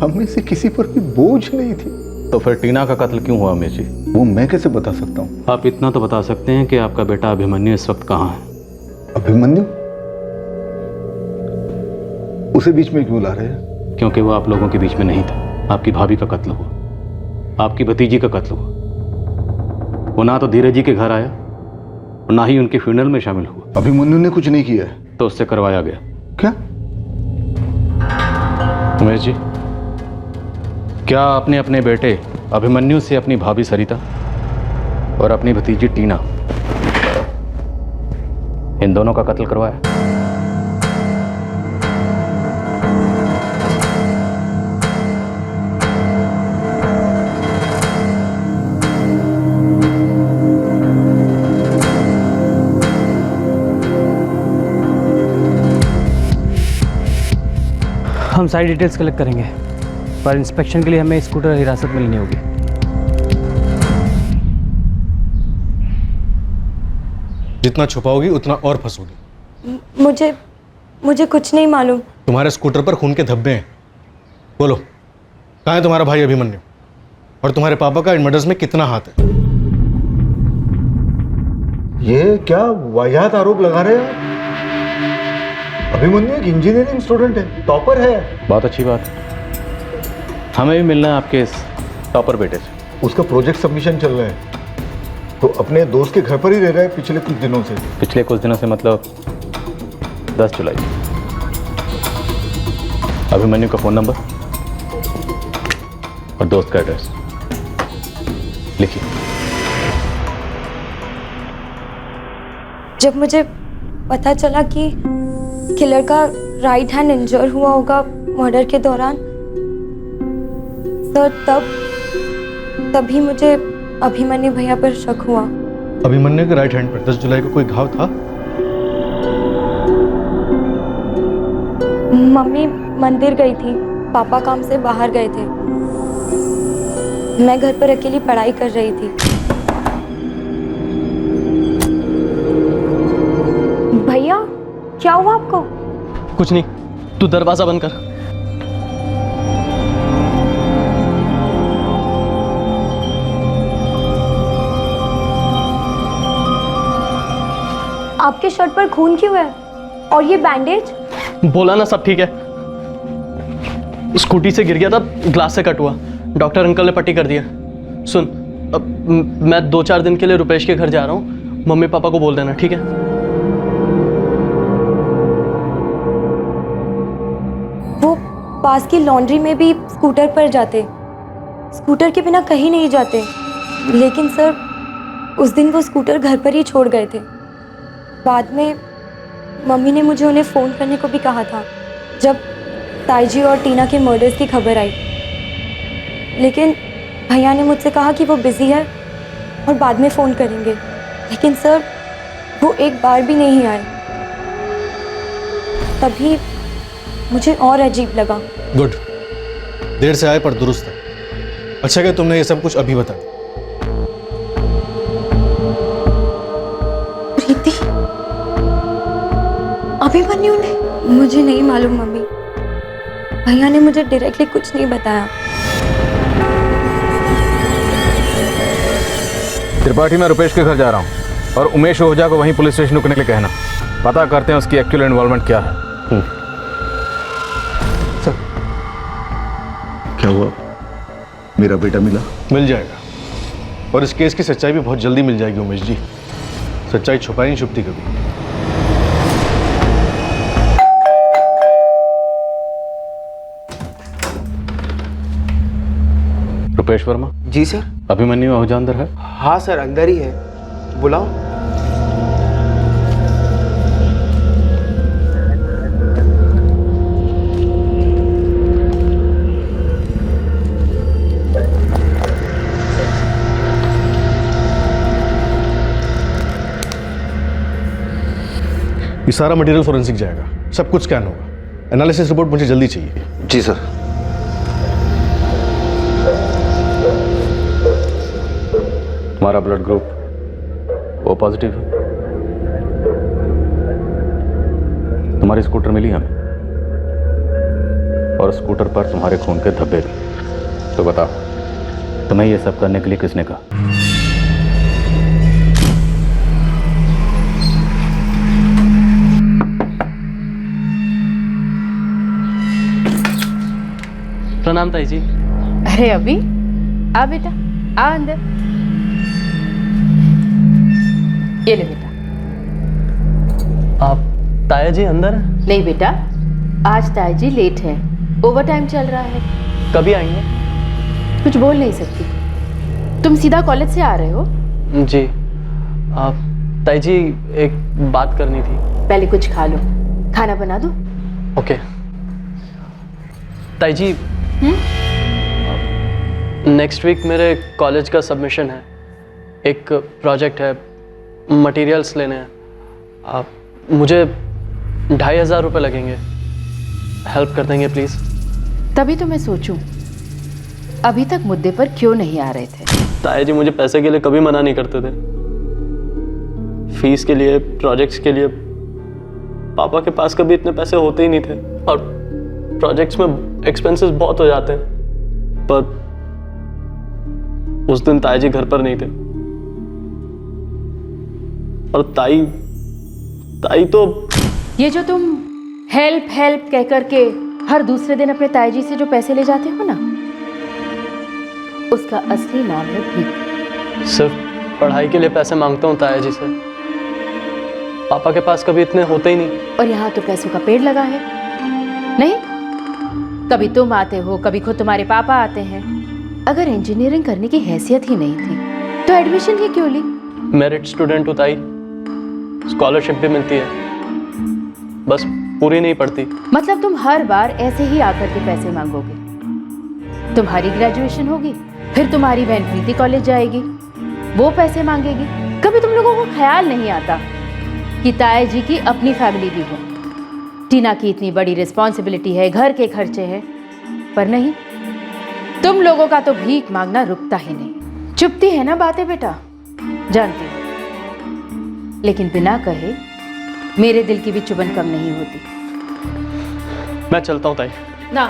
हम में से किसी पर भी बोझ नहीं थी। तो फिर टीना का कत्ल क्यों हुआ अमीर जी? वो मैं कैसे बता सकता हूँ? आप इतना तो बता सकते हैं कि आपका बेटा अभिमन्यु इस वक्त कहाँ है? अभिमन्यु? उसे बीच में क्यों ला रहे हैं? क्योंकि वो आप लोगों के बीच में नहीं था। आपकी भाभी का कत्ल हुआ, आपकी भतीजी का कत्ल हुआ। वो ना तो धीरज जी के घर आया और ना ही उनके फ्यूनरल में शामिल हुआ। अभिमन्यु ने कुछ नहीं किया है? तो उससे करवाया गया। क्या? उमेश जी, क्या आपने अपने बेटे अभिमन्यु से अपनी भाभी सरिता और अपनी भतीजी टीना, इन दोनों का कत्ल करवाया? हम सारी डिटेल्स कलेक्ट करेंगे, पर इंस्पेक्शन के लिए हमें स्कूटर हिरासत में लेनी होगी। जितना छुपाओगी उतना और फंसोगी। मुझे कुछ नहीं मालूम। तुम्हारे स्कूटर पर खून के धब्बे हैं। बोलो, कहाँ है तुम्हारा भाई अभिमन्यु? और तुम्हारे पापा का इन मर्डर्स में कितना हाथ है? ये क्या वाहियात आरोप लगा रहे हो? अभिमन्यु एक इंजीनियरिंग स्टूडेंट है, टॉपर है। बहुत अच्छी बात है, हमें भी मिलना है आपके इस टॉपर बेटे से। उसका प्रोजेक्ट सबमिशन चल रहा है, तो अपने दोस्त के घर पर ही रह रहा है पिछले कुछ दिनों से। पिछले कुछ दिनों से मतलब 10 जुलाई। अभिमन्यु का फ़ोन नंबर और दोस्त का एड्रेस लिखिए। जब मुझे पता चला कि किलर का राइट हैंड इंजर हुआ होगा मर्डर के दौरान, सर तभी मुझे अभिमन्यु भैया पर शक हुआ। अभिमन्यु के राइट हैंड पर 10 जुलाई को कोई घाव था? मम्मी मंदिर गई थी, पापा काम से बाहर गए थे, मैं घर पर अकेली पढ़ाई कर रही थी। भैया क्या हुआ आपको? कुछ नहीं, तू दरवाजा बंद कर। आपके शर्ट पर खून क्यों है? और ये बैंडेज? बोला ना सब ठीक है। स्कूटी से गिर गया था, ग्लास से कट हुआ, डॉक्टर अंकल ने पट्टी कर दिया। सुन, अब मैं 2-4 दिन के लिए रुपेश के घर जा रहा हूँ, मम्मी पापा को बोल देना, ठीक है? वो पास की लॉन्ड्री में भी स्कूटर पर जाते, स्कूटर के बिना कहीं नहीं जाते। लेकिन सर उस दिन वो स्कूटर घर पर ही छोड़ गए थे। बाद में मम्मी ने मुझे उन्हें फ़ोन करने को भी कहा था जब ताईजी और टीना के मर्डर्स की खबर आई, लेकिन भैया ने मुझसे कहा कि वो बिज़ी है और बाद में फ़ोन करेंगे। लेकिन सर वो एक बार भी नहीं आए। तभी मुझे और अजीब लगा। गुड, देर से आए पर दुरुस्त है। अच्छा कि तुमने ये सब कुछ अभी बता दिया। प्रीति, अभिमन्यु ने? मुझे नहीं मालूम मम्मी, भैया ने मुझे डायरेक्टली कुछ नहीं बताया। त्रिपाठी, मैं रुपेश के घर जा रहा हूँ और उमेश ओझा को वहीं पुलिस स्टेशन रुकने के लिए कहना। पता करते हैं उसकी एक्चुअल इन्वॉल्वमेंट क्या है। सर, क्या हुआ? मेरा बेटा मिला? मिल जाएगा, और इस केस की सच्चाई भी बहुत जल्दी मिल जाएगी उमेश जी। सच्चाई छुपाई नहीं छुपती कभी। रुपेश वर्मा? जी सर। अभिमन्यु ओझा अंदर है? हाँ सर, अंदर ही है। बुलाओ। ये सारा मटेरियल फोरेंसिक जाएगा, सब कुछ स्कैन होगा। एनालिसिस रिपोर्ट मुझे जल्दी चाहिए। जी सर। तुम्हारा ब्लड ग्रुप ओ पॉजिटिव है। तुम्हारी स्कूटर मिली हमें, और स्कूटर पर तुम्हारे खून के धब्बे भी। तो बताओ, तुम्हें ये सब करने के लिए किसने कहा? प्रणाम ताई जी। अरे अभी आ बेटा, आ अंदर। ये ले बेटा। आप ताया जी अंदर हैं? नहीं बेटा, आज ताई जी लेट है, ओवर टाइम चल रहा है। कभी आएंगे? कुछ बोल नहीं सकती। तुम सीधा कॉलेज से आ रहे हो? जी। आप ताई जी, एक बात करनी थी। पहले कुछ खा लो, खाना बना दो। ओके ताई जी, नेक्स्ट वीक मेरे कॉलेज का सबमिशन है। एक प्रोजेक्ट है, मटेरियल्स लेने हैं। आप मुझे 2500 रुपये लगेंगे, हेल्प कर देंगे प्लीज़? तभी तो मैं सोचूं, अभी तक मुद्दे पर क्यों नहीं आ रहे थे? ताया जी मुझे पैसे के लिए कभी मना नहीं करते थे। फीस के लिए, प्रोजेक्ट्स के लिए पापा के पास कभी इतने पैसे होते ही नहीं थे, और प्रोजेक्ट्स में एक्सपेंसेस बहुत हो जाते हैं। पर उस दिन ताया जी घर पर नहीं थे, और ताई तो ये जो तुम हेल्प हेल्प कह करके हर दूसरे दिन अपने ताई जी से जो पैसे ले जाते हो ना, उसका असली नाम है भीख। सिर्फ पढ़ाई के लिए पैसे मांगता हूँ ताया जी से, पापा के पास कभी इतने होते ही नहीं। और यहाँ तो पैसों का पेड़ लगा है। नहीं, कभी तुम आते हो, कभी खुद तुम्हारे पापा आते हैं। अगर इंजीनियरिंग करने की हैसियत ही नहीं थी तो एडमिशन ही क्यों ली? मेरिट स्टूडेंट हूँ ताई, स्कॉलरशिप भी मिलती है, बस पूरी नहीं पड़ती। मतलब तुम हर बार ऐसे ही आकर के पैसे मांगोगे। तुम्हारी ग्रेजुएशन होगी, फिर तुम्हारी बहन प्रीति कॉलेज जाएगी, वो पैसे मांगेगी। कभी तुम लोगों को ख्याल नहीं आता कि ताया जी की अपनी फैमिली भी है, टीना की इतनी बड़ी रिस्पॉन्सिबिलिटी है, घर के खर्चे हैं। पर नहीं, तुम लोगों का तो भीख मांगना रुकता ही नहीं। चुपती है ना बातें बेटा, जानती हूँ, लेकिन बिना कहे मेरे दिल की भी चुभन कम नहीं होती। मैं चलता हूँ ताई। ना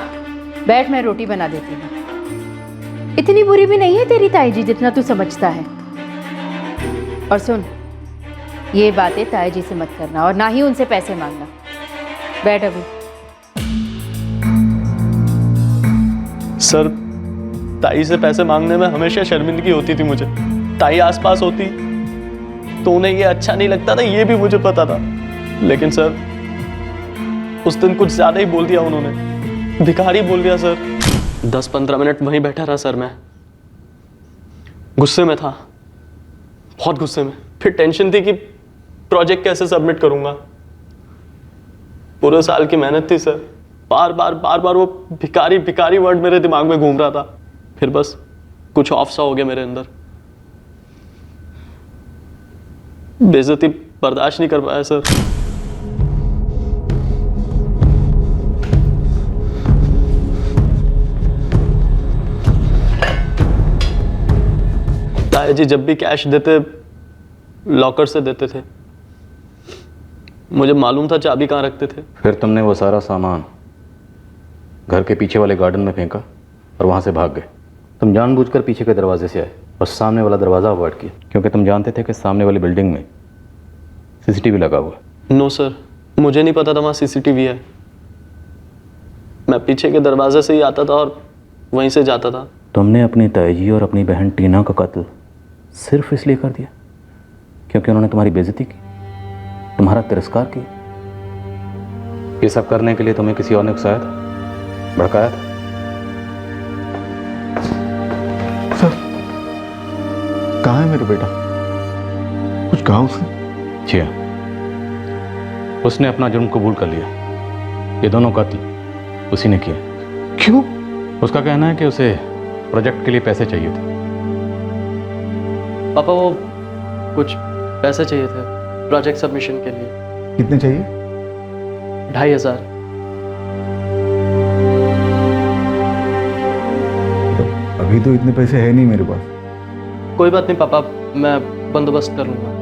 बैठ, मैं रोटी बना देती हूँ। इतनी बुरी भी नहीं है तेरी ताई जी जितना तू समझता है। और सुन, ये बातें ताई जी से मत करना, और ना ही उनसे पैसे मांगना। बैठ अभी। सर, ताई से पैसे मांगने में हमेशा शर्मिंदगी होती थी मुझे। ताई आसपास होती तो उन्हें ये अच्छा नहीं लगता था, ये भी मुझे पता था। लेकिन सर, उस दिन कुछ ज्यादा ही बोल दिया उन्होंने, भिखारी बोल दिया सर। 10-15 मिनट वहीं बैठा रहा सर, मैं गुस्से में था, बहुत गुस्से में। फिर टेंशन थी कि प्रोजेक्ट कैसे सबमिट करूंगा। पूरे साल की मेहनत थी सर। बार बार वो भिखारी भिखारी वर्ड मेरे दिमाग में घूम रहा था। फिर बस कुछ ऑफ सा हो गया मेरे अंदर। बेइज्जती बर्दाश्त नहीं कर पाया सर। ताया जी जब भी कैश देते लॉकर से देते थे। मुझे मालूम था चाबी कहाँ रखते थे। फिर तुमने वो सारा सामान घर के पीछे वाले गार्डन में फेंका और वहाँ से भाग गए। तुम जानबूझकर पीछे के दरवाजे से आए और सामने वाला दरवाज़ा अवॉइड किया, क्योंकि तुम जानते थे कि सामने वाली बिल्डिंग में सीसीटीवी लगा हुआ है। नो सर, मुझे नहीं पता था वहाँ सीसीटीवी है। मैं पीछे के दरवाजे से ही आता था और वहीं से जाता था। तुमने अपनी ताईजी और अपनी बहन टीना का कत्ल सिर्फ इसलिए कर दिया क्योंकि उन्होंने तुम्हारी बेइज्जती की, तुम्हारा तिरस्कार किया? ये सब करने के लिए तुम्हें किसी और ने उकसाया था, भड़काया था? सर, कहाँ है मेरा बेटा? कुछ कहा उसने? जी हाँ, उसने अपना जुर्म कबूल कर लिया। ये दोनों कत्ल उसी ने किया। क्यों? उसका कहना है कि उसे प्रोजेक्ट के लिए पैसे चाहिए थे। पापा वो कुछ पैसे चाहिए थे प्रोजेक्ट सबमिशन के लिए। कितने चाहिए? 2500। अभी तो इतने पैसे है नहीं मेरे पास। कोई बात नहीं पापा, मैं बंदोबस्त कर लूंगा।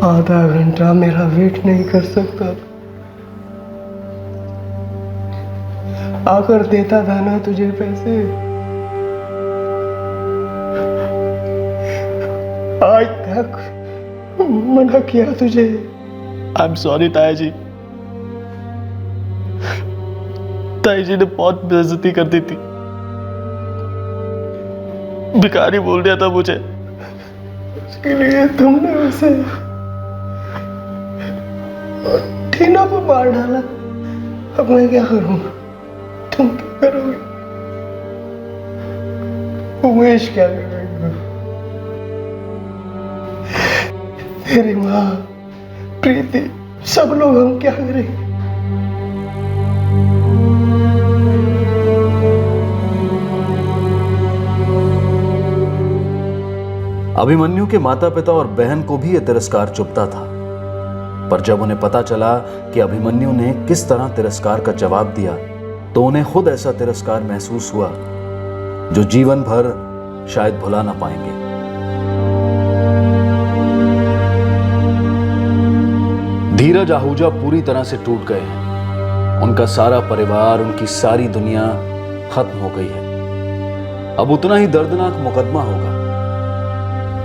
आधा घंटा मेरा वेट नहीं कर सकता। आकर देता था ना तुझे पैसे। आज तक मना किया तुझे। आई एम सॉरी ताया जी। ताई जी ने बहुत बेइज्जती कर दी थी। भिखारी बोल दिया था मुझे। उसके लिए तुमने उसे टीना को मार डाला। अब मैं क्या करूं? तुम क्या करोगे? उमेश क्या करेगा? तेरी माँ, प्रीति, सब लोग हम क्या करेंगे? अभिमन्यु के माता पिता और बहन को भी यह तिरस्कार चुभता था, पर जब उन्हें पता चला कि अभिमन्यु ने किस तरह तिरस्कार का जवाब दिया, तो उन्हें खुद ऐसा तिरस्कार महसूस हुआ जो जीवन भर शायद भुला ना पाएंगे। धीरज आहूजा पूरी तरह से टूट गए हैं। उनका सारा परिवार, उनकी सारी दुनिया खत्म हो गई है। अब उतना ही दर्दनाक मुकदमा होगा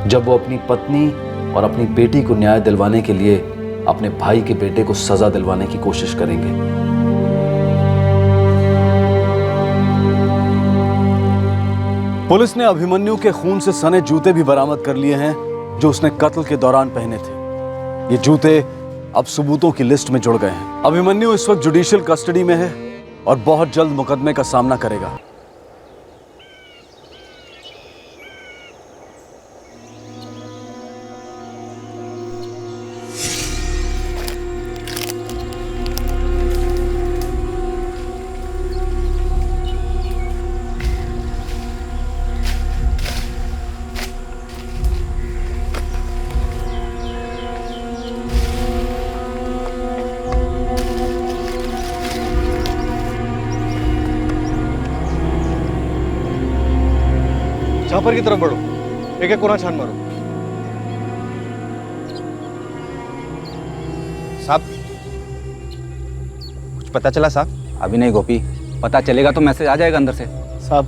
जब वो अपनी पत्नी और अपनी बेटी को न्याय दिलवाने के लिए अपने भाई के बेटे को सजा दिलवाने की कोशिश करेंगे। पुलिस ने अभिमन्यु के खून से सने जूते भी बरामद कर लिए हैं जो उसने कत्ल के दौरान पहने थे। ये जूते अब सबूतों की लिस्ट में जुड़ गए हैं। अभिमन्यु इस वक्त जुडिशियल कस्टडी में है और बहुत जल्द मुकदमे का सामना करेगा। झापर की तरफ बढ़ो, एक एक कोना छान मारो। साहब, कुछ पता चला साहब? अभी नहीं गोपी, पता चलेगा तो मैसेज आ जाएगा अंदर से। साहब,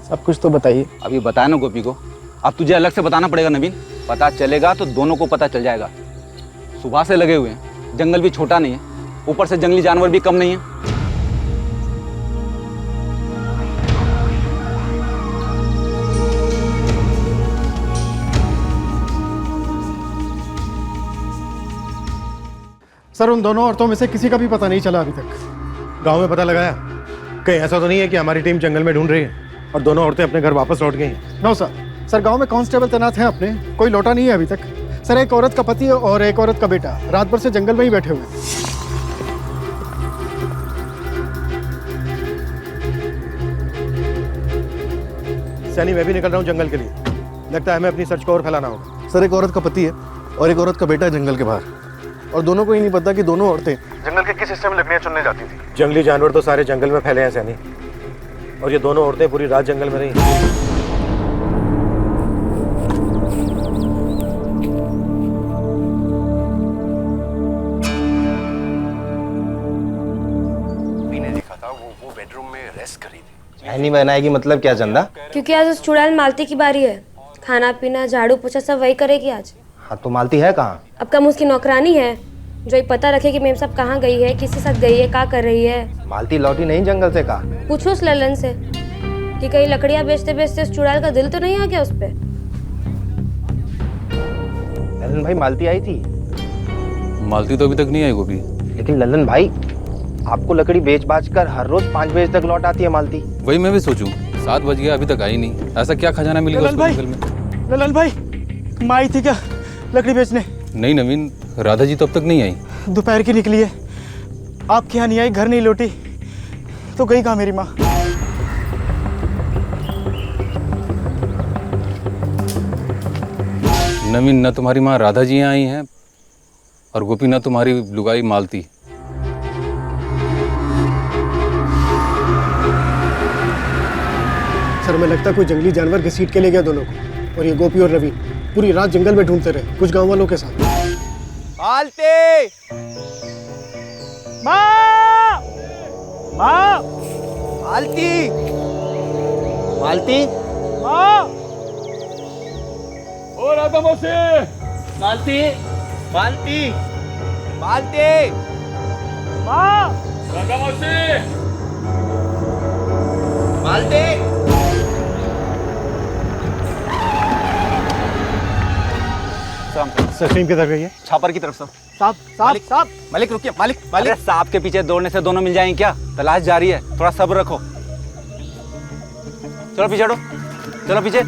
सब कुछ तो बताइए। अभी बताया ना गोपी को, अब तुझे अलग से बताना पड़ेगा नवीन। पता चलेगा तो दोनों को पता चल जाएगा। सुबह से लगे हुए हैं, जंगल भी छोटा नहीं है, ऊपर से जंगली जानवर भी कम नहीं है। सर, उन दोनों औरतों में से किसी का भी पता नहीं चला अभी तक। गांव में पता लगाया? कहीं ऐसा तो नहीं है कि हमारी टीम जंगल में ढूंढ रही है? और दोनों औरतें अपने घर वापस लौट गई हैं। नो सर, सर गांव में कांस्टेबल तैनात हैं अपने, कोई लौटा नहीं है अभी तक। सर एक औरत का पति और एक औरत का बेटा रात भर से जंगल में ही बैठे हुए हैं। सैनी मैं भी निकल रहा हूँ जंगल के लिए, लगता है हमें अपनी सर्च को और फैलाना होगा। सर एक औरत का पति है और एक औरत का बेटा है जंगल के बाहर, और दोनों को ही नहीं पता कि दोनों औरतें जंगल के किस हिस्से में लकड़ियां चुनने जाती थी। जंगली जानवर तो सारे जंगल में फैले हैं सैनी, और ये दोनों औरतें पूरी रात जंगल में रही। नहीं बनाएगी मतलब क्या चंदा? क्योंकि आज उस चुड़ैल मालती की बारी है, खाना पीना झाड़ू पोछा सब वही करेगी आज। हाँ तो मालती है कहाँ? अब कम उसकी नौकरानी है जो ये पता रखे कि मेम साहब कहाँ गई है, किसके साथ गई है, क्या कर रही है। मालती लौटी नहीं जंगल से? कहा पूछो उस ललन से कि कहीं लकड़ियाँ बेचते बेचते उस चुड़ैल का दिल तो नहीं आ गया उस पे। ललन भाई मालती आई थी? मालती तो अभी तक नहीं आई गोपी। लेकिन ललन भाई आपको लकड़ी बेच बाच कर हर रोज 5 बजे तक लौट आती है मालती। वही मैं भी सोचूं, 7 बज गया अभी तक आई नहीं। ऐसा क्या खजाना मिलेगा उसको जंगल में? ललन भाई माँ आई थी क्या लकड़ी बेचने? नहीं नवीन, राधा जी तो अब तक नहीं आई। दोपहर की निकली है, आपके यहाँ नहीं आई, घर नहीं लौटी, तो गई कहाँ मेरी माँ? नवीन, न तुम्हारी माँ राधा जी यहाँ आई हैं और गोपी न तुम्हारी लुगाई मालती। सर हमें लगता है कोई जंगली जानवर घसीट के ले गया दोनों को, और ये गोपी और रवि पूरी रात जंगल में ढूंढते रहे कुछ गांव वालों के साथ। मालती! माँ! माँ! मालती! मालती! माँ! ओ राधा मौसी! मालती! मालती! मालती! माँ! राधा मौसी! मालती! सर टीम किधर गई है? छापर की तरफ सर। साहब साहब साहब! मालिक रुकिए, मालिक मालिक सांप के पीछे दौड़ने से दोनों मिल जाएंगे क्या? तलाश जारी है, थोड़ा सब्र रखो। चलो पीछे हटो, चलो पीछे।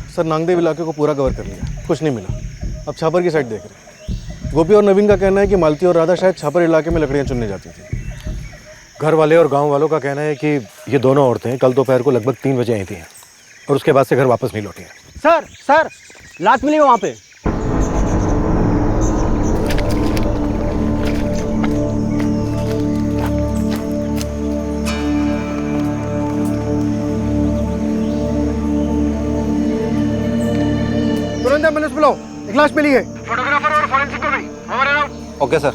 सर नांगदेव इलाके को पूरा कवर कर लिया, कुछ नहीं मिला। अब छापर की साइड देख रहे हैं। गोपी और नवीन का कहना है कि मालती और राधा शायद छापर इलाके में लकड़ियां चुनने जाती थी। घर वाले और गांव वालों का कहना है कि ये दोनों औरतें कल दोपहर को लगभग 3 बजे आई थी और उसके बाद से घर वापस नहीं लौटी हैं। सर सर लात मिली वहाँ पे। तुरंत एम्बुलेंस बुलाओ, एक लाश मिली है। फोटोग्राफर और फॉरेंसिक को भी। Okay sir.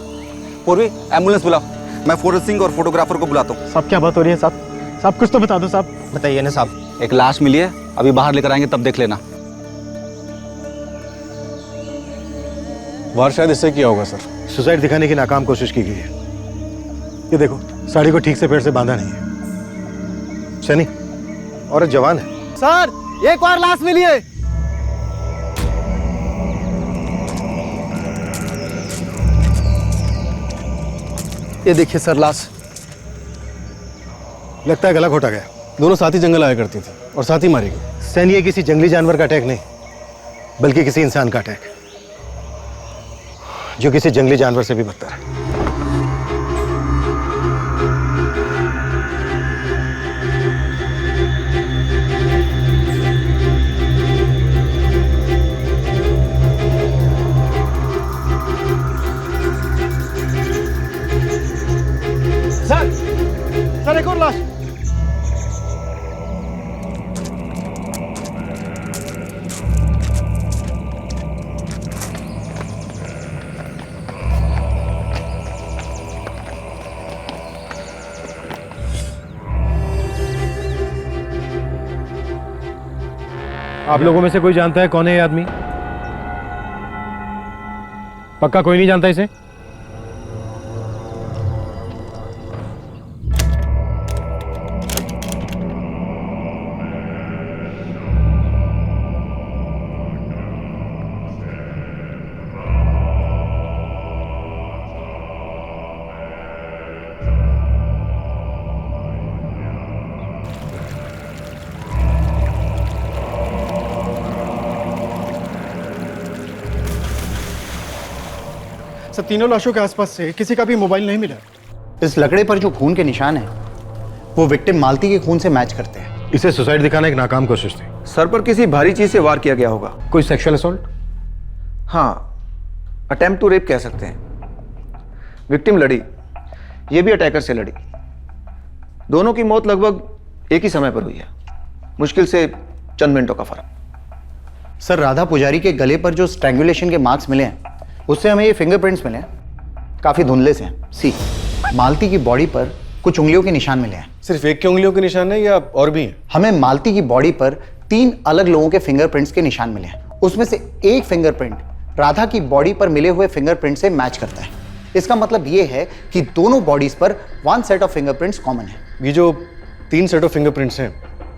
पूर्वी एम्बुलेंस बुलाओ, मैं फोरेंसिक और फोटोग्राफर को बुलाता हूँ। साहब क्या बात हो रही है साहब? साहब कुछ तो बता दो साहब। बताइए ना साहब। एक लाश मिली है, अभी बाहर लेकर आएंगे तब देख लेना। वार शायद इससे किया होगा सर। सुसाइड दिखाने की नाकाम कोशिश की गई है। ये देखो साड़ी को ठीक से पेड़ से बांधा नहीं है। सैनी औरत जवान है। सर एक और लाश मिली है। ये देखिए सर लाश। लगता है गला घोटा गया। दोनों साथ ही जंगल आया करती थी और साथ ही मारी गई। सैनी ये किसी जंगली जानवर का अटैक नहीं, बल्कि किसी इंसान का अटैक, जो किसी जंगली जानवर से भी बदतर है। सर एक और लाश। आप लोगों में से कोई जानता है कौन है ये आदमी? पक्का कोई नहीं जानता इसे? सर तीनों लाशों के आसपास से किसी का भी मोबाइल नहीं मिला। इस लकड़े पर जो खून के निशान हैं वो विक्टिम मालती के खून से मैच करते हैं। इसे सुसाइड दिखाना एक नाकाम कोशिश थी। सर पर किसी भारी चीज से वार किया गया होगा। कोई सेक्सुअल असॉल्ट? हाँ, अटेम्प्ट टू रेप कह सकते हैं। विक्टिम लड़ी, ये भी अटैकर से लड़ी। दोनों की मौत लगभग एक ही समय पर हुई है, मुश्किल से चंद मिनटों का फर्क। सर राधा पुजारी के गले पर जो स्ट्रैंगुलेशन के मार्क्स मिले हैं उससे हमें ये फिंगरप्रिंट्स मिले हैं, काफी धुंधले से हैं। सी मालती की बॉडी पर कुछ उंगलियों के निशान मिले हैं। सिर्फ एक की उंगलियों के निशान है या और भी हैं? हमें मालती की बॉडी पर 3 अलग लोगों के फिंगरप्रिंट्स के निशान मिले हैं। उसमें से एक फिंगरप्रिंट राधा की बॉडी पर मिले हुए फिंगरप्रिंट से मैच करता है। इसका मतलब ये है कि दोनों बॉडीज पर 1 सेट ऑफ फिंगरप्रिंट्स कॉमन है। ये जो 3 सेट ऑफ फिंगरप्रिंट्स हैं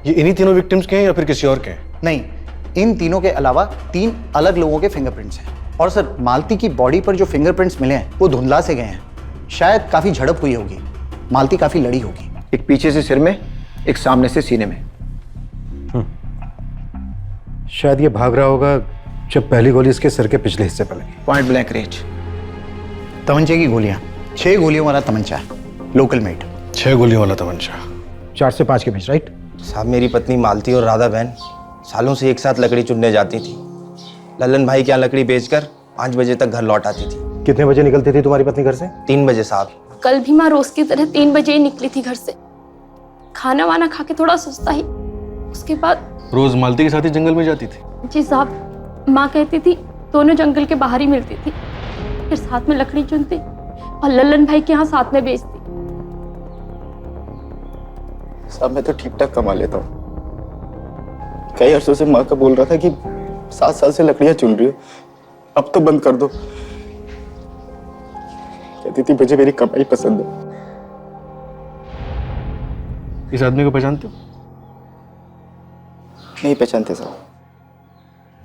ये इन्हीं तीनों विक्टिम्स के हैं या फिर किसी और के हैं? नहीं, इन तीनों के अलावा 3 अलग लोगों के फिंगरप्रिंट्स हैं। और सर मालती की बॉडी पर जो फिंगरप्रिंट्स मिले हैं वो धुंधला से गए हैं। शायद काफी झड़प हुई होगी, मालती काफी लड़ी होगी। एक पीछे से सिर में, एक सामने से सीने में। शायद ये भाग रहा होगा जब पहली गोली इसके सिर के पिछले हिस्से पर लगी। Point blank range. तमंचे की गोलियां, 6 गोलियों वाला तमंचा, लोकल मेड। 6 गोलियों वाला तमंचा, 4 से 5 के बीच, राइट? साहब मेरी पत्नी मालती और राधा बहन सालों से एक साथ लकड़ी चुनने जाती थी। लल्लन भाई के यहाँ लकड़ी बेचकर 5 बजे तक घर लौट आती थी। कितने बजे निकलती थी तुम्हारी पत्नी घर से? 3 बजे साहब। कल भी माँ रोज की तरह 3 बजे ही निकली थी घर से। खाना वाना खा के थोड़ा सुस्ता ही, उसके बाद रोज मालती के साथ ही जंगल में जाती थी? जी साहब, माँ कहती थी दोनों जंगल के बाहर ही मिलती थी, फिर साथ में लकड़ी चुनती और लल्लन भाई के यहाँ साथ में बेचती। साहब मैं तो ठीक ठाक कमा लेता हूँ। कई अरसों से माँ का बोल रहा था कि 7 साल से लकड़ियां चुन रही हो, अब तो बंद कर दो। कहती थी मुझे मेरी कमाई पसंद है। इस आदमी को पहचानते हो? नहीं पहचानते साहब।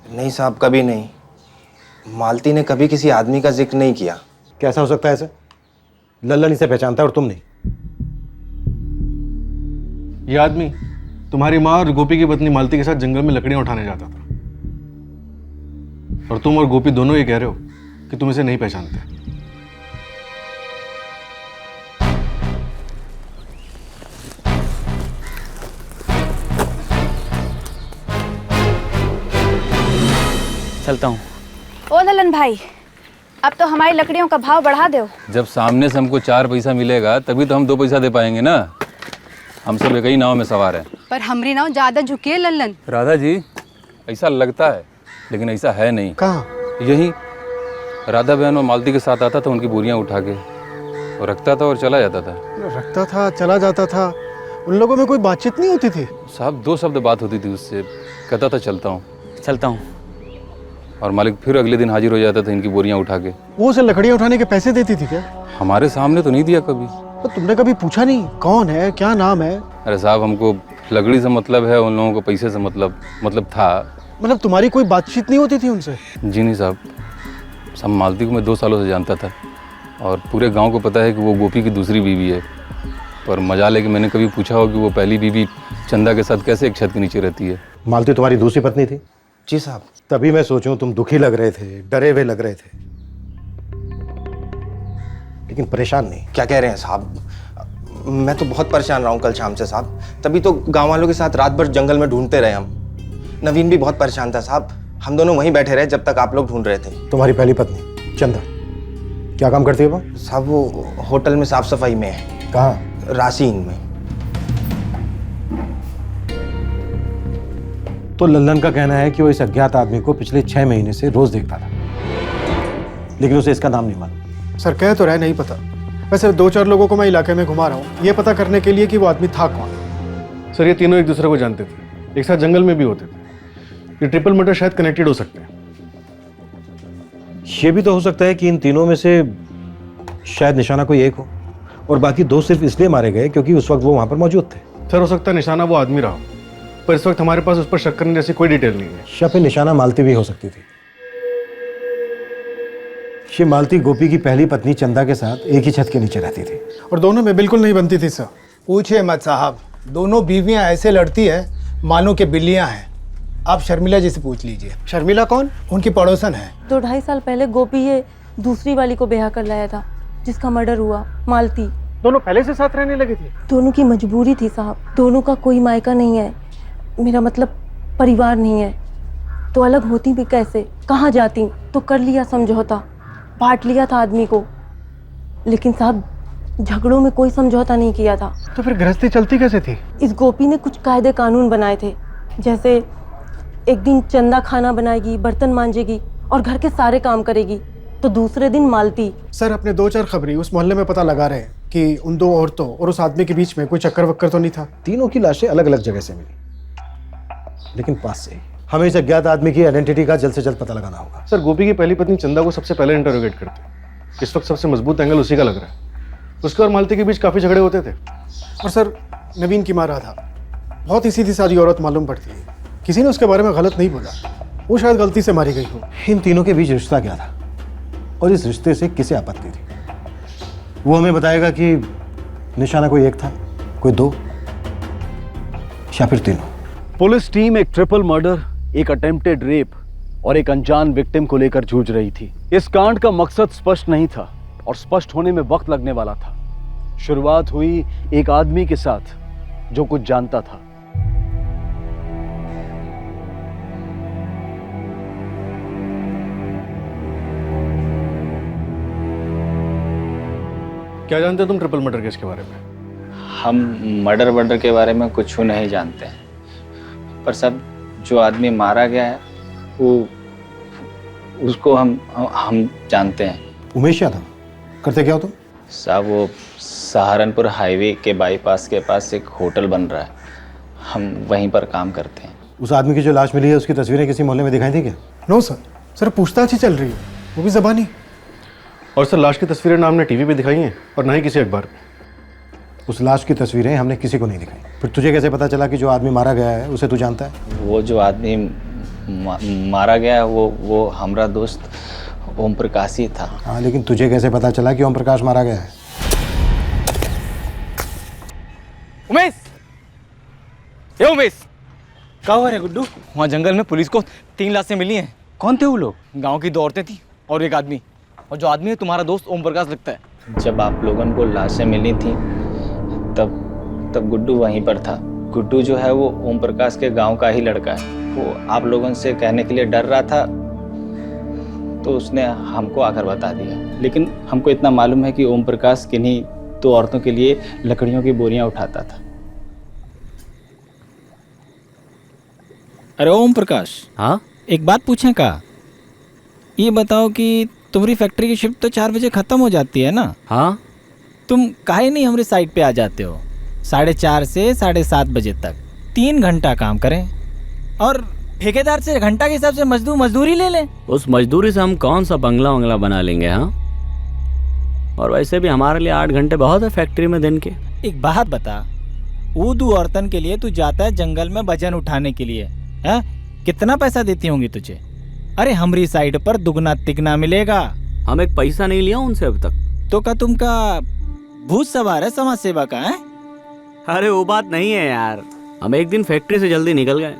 नहीं साहब, कभी नहीं। मालती ने कभी किसी आदमी का जिक्र नहीं किया। कैसा हो सकता है ऐसे? लल्लन इसे पहचानता है और तुम नहीं। ये आदमी तुम्हारी माँ और गोपी की पत्नी मालती के साथ जंगल में लकड़ियां उठाने जाता था, और तुम और गोपी दोनों ये कह रहे हो कि तुम इसे नहीं पहचानते। चलता हूँ। ओ ललन भाई, अब तो हमारी लकड़ियों का भाव बढ़ा दो। जब सामने से हमको 4 पैसा मिलेगा तभी तो हम 2 पैसा दे पाएंगे ना। हम सब एक ही नाव में सवार हैं। पर हमरी नाव ज्यादा झुकी है ललन। राधा जी, ऐसा लगता है लेकिन ऐसा है नहीं। कहाँ? यही राधा बहन और मालती के साथ आता था, उनकी बोरियां उठा के और रखता था और चला जाता था। रखता था, चला जाता था। उन लोगों में कोई बातचीत नहीं होती थी? साहब 2 शब्द बात होती थी उससे, कहता था चलता हूँ। चलता हूँ। और मालिक फिर अगले दिन हाजिर हो जाता था इनकी बोरियां उठा के। वो उसे लकड़ियां उठाने के पैसे देती थी क्या? हमारे सामने तो नहीं दिया कभी। तो तुमने कभी पूछा नहीं कौन है, क्या नाम है? अरे साहब, हमको लकड़ी से मतलब है, उन लोगों को पैसे से मतलब था। मतलब तुम्हारी कोई बातचीत नहीं होती थी उनसे? जी नहीं साहब, सब मालती को मैं 2 सालों से जानता था और पूरे गांव को पता है कि वो गोपी की दूसरी बीवी है। पर मजाल है कि मैंने कभी पूछा हो कि वो पहली बीवी चंदा के साथ कैसे एक छत के नीचे रहती है। मालती तुम्हारी दूसरी पत्नी थी? जी साहब। तभी मैं सोचूं तुम दुखी लग रहे थे, डरे हुए लग रहे थे, लेकिन परेशान नहीं। क्या कह रहे हैं साहब? मैं तो बहुत परेशान रहा हूँ कल शाम से साहब। तभी तो गांव वालों के साथ रात भर जंगल में ढूंढते रहे हम। नवीन भी बहुत परेशान था साहब। हम दोनों वहीं बैठे रहे जब तक आप लोग ढूंढ रहे थे। तुम्हारी पहली पत्नी चंदा क्या काम करती है वो? साहब वो होटल में साफ सफाई में है। कहाँ? रासीन में। तो लल्लन का कहना है कि वो इस अज्ञात आदमी को पिछले 6 महीने से रोज देखता था, लेकिन उसे इसका नाम नहीं मालूम। सर कह तो रहा है नहीं पता। वैसे 2-4 लोगों को मैं इलाके में घुमा रहा हूँ ये पता करने के लिए कि वो आदमी था कौन। सर ये तीनों एक दूसरे को जानते थे, एक साथ जंगल में भी होते थे। ये ट्रिपल मर्डर शायद कनेक्टेड हो सकते हैं। ये भी तो हो सकता है कि इन तीनों में से शायद निशाना कोई एक हो और बाकी 2 सिर्फ इसलिए मारे गए क्योंकि उस वक्त वो वहां पर मौजूद थे। सर हो सकता है निशाना वो आदमी रहा हो, पर इस वक्त हमारे पास उस पर शक करने जैसी कोई डिटेल नहीं है। या फिर निशाना मालती भी हो सकती थी। ये मालती गोपी की पहली पत्नी चंदा के साथ एक ही छत के नीचे रहती थी और दोनों में बिल्कुल नहीं बनती थी। सर पूछिए मत साहब, दोनों बीवियां ऐसे लड़ती है मानो के बिल्लियां हैं। आप शर्मिला जी से पूछ लीजिए। शर्मिला कौन? उनकी पड़ोसन है। 2-2.5 साल पहले गोपी ये दूसरी वाली को ब्याह कर लाया था जिसका मर्डर हुआ, मालती। दोनों पहले से साथ रहने लगे थे? दोनों की मजबूरी थी साहब, दोनों का कोई मायका नहीं है, मेरा मतलब परिवार नहीं है, तो अलग होती भी कैसे, कहाँ जाती? तो कर लिया समझौता, बांट लिया था आदमी को, लेकिन साहब झगड़ों में कोई समझौता नहीं किया था। तो फिर गृहस्थी चलती कैसे थी? इस गोपी ने कुछ कायदे कानून बनाए थे, जैसे एक दिन चंदा खाना बनाएगी, बर्तन मांजेगी और घर के सारे काम करेगी, तो दूसरे दिन मालती। सर अपने 2-4 खबरी उस मोहल्ले में पता लगा रहे हैं कि उन 2 औरतों और उस आदमी के बीच में कोई चक्कर वक्कर तो नहीं था। तीनों की लाशें अलग अलग जगह से मिली, लेकिन पास से ही। हमें इस अज्ञात आदमी की आइडेंटिटी का जल्द से जल्द पता लगाना होगा। सर गोपी की पहली पत्नी चंदा को सबसे पहले इंटरोगेट करते हैं, इस वक्त सबसे मजबूत एंगल उसी का लग रहा है। उसके और मालती के बीच काफी झगड़े होते थे। और सर नवीन की माँ राधा बहुत ही सीधी सादी औरत मालूम पड़ती है, किसी ने उसके बारे में गलत नहीं बोला, वो शायद गलती से मारी गई हो। इन तीनों के बीच रिश्ता क्या था और इस रिश्ते से किसे आपत्ति थी, वो हमें बताएगा कि निशाना कोई एक था, कोई 2 या फिर 3। पुलिस टीम एक ट्रिपल मर्डर, एक अटेम्प्टेड रेप और एक अनजान विक्टिम को लेकर जूझ रही थी। इस कांड का मकसद स्पष्ट नहीं था और स्पष्ट होने में वक्त लगने वाला था। शुरुआत हुई एक आदमी के साथ जो कुछ जानता था। क्या जानते हो तुम ट्रिपल मर्डर केस के बारे में? हम मर्डर के बारे में कुछ नहीं जानते हैं, पर सब जो आदमी मारा गया है वो उसको हम जानते हैं। उमेश यादव, करते क्या हो तुम? साहब वो सहारनपुर हाईवे के बाईपास के पास एक होटल बन रहा है, हम वहीं पर काम करते हैं। उस आदमी की जो लाश मिली है उसकी तस्वीरें किसी मोहल्ले में दिखाई थी क्या? नो सर, सर पूछताछ ही चल रही है, वो भी ज़बानी। और सर लाश की तस्वीरें ना हमने टीवी पे दिखाई हैं और ना ही किसी अखबार में। उस लाश की तस्वीरें हमने किसी को नहीं दिखाई। फिर तुझे कैसे पता चला कि जो आदमी मारा गया है उसे तू जानता है? वो जो आदमी मारा गया है वो हमारा दोस्त ओम प्रकाश ही था। हाँ, लेकिन तुझे कैसे पता चला कि ओम प्रकाश मारा गया है? उमेश, ये उमेश, क्या हुआ रे गुड्डू? वहाँ जंगल में पुलिस को 3 लाशें मिली हैं। कौन थे वो लोग? गांव की 2 औरतें थी और एक आदमी, और जो आदमी है तुम्हारा दोस्त ओम प्रकाश लगता है। जब आप लोगों को लाशें मिली थी तब गुड्डू वहीं पर था। गुड्डू जो है वो ओम प्रकाश के गांव का ही लड़का है। वो आप लोगों से कहने के लिए डर रहा था तो उसने हमको आकर बता दिया, लेकिन हमको इतना मालूम है कि ओम प्रकाश किन्हीं 2 औरतों के लिए लकड़ियों की बोरियां उठाता था। अरे ओम प्रकाश, हाँ एक बात पूछें का? ये बताओ कि तुम्हारी फैक्ट्री की शिफ्ट तो 4 बजे खत्म हो जाती है ना? हाँ। तुम काहे नहीं हमारे साइट पे आ जाते हो? 4:30 से 7:30 बजे तक 3 घंटा काम करें और ठेकेदार से घंटा के हिसाब से मजदूरी ले लें। उस मजदूरी से हम कौन सा बंगला बना लेंगे? हाँ, और वैसे भी हमारे लिए 8 घंटे बहुत है फैक्ट्री में दिन के। एक बात बता, वो 2 औरतन के लिए तू जाता है जंगल में वजन उठाने के लिए, है? कितना पैसा देती होंगी तुझे? अरे हमारी साइड पर दुगना तिगना मिलेगा। हम एक पैसा नहीं लिया उनसे अब तक। तो क्या तुमका भूत सवार है समाज सेवा का है? अरे वो बात नहीं है यार, हम एक दिन फैक्ट्री से जल्दी निकल गए,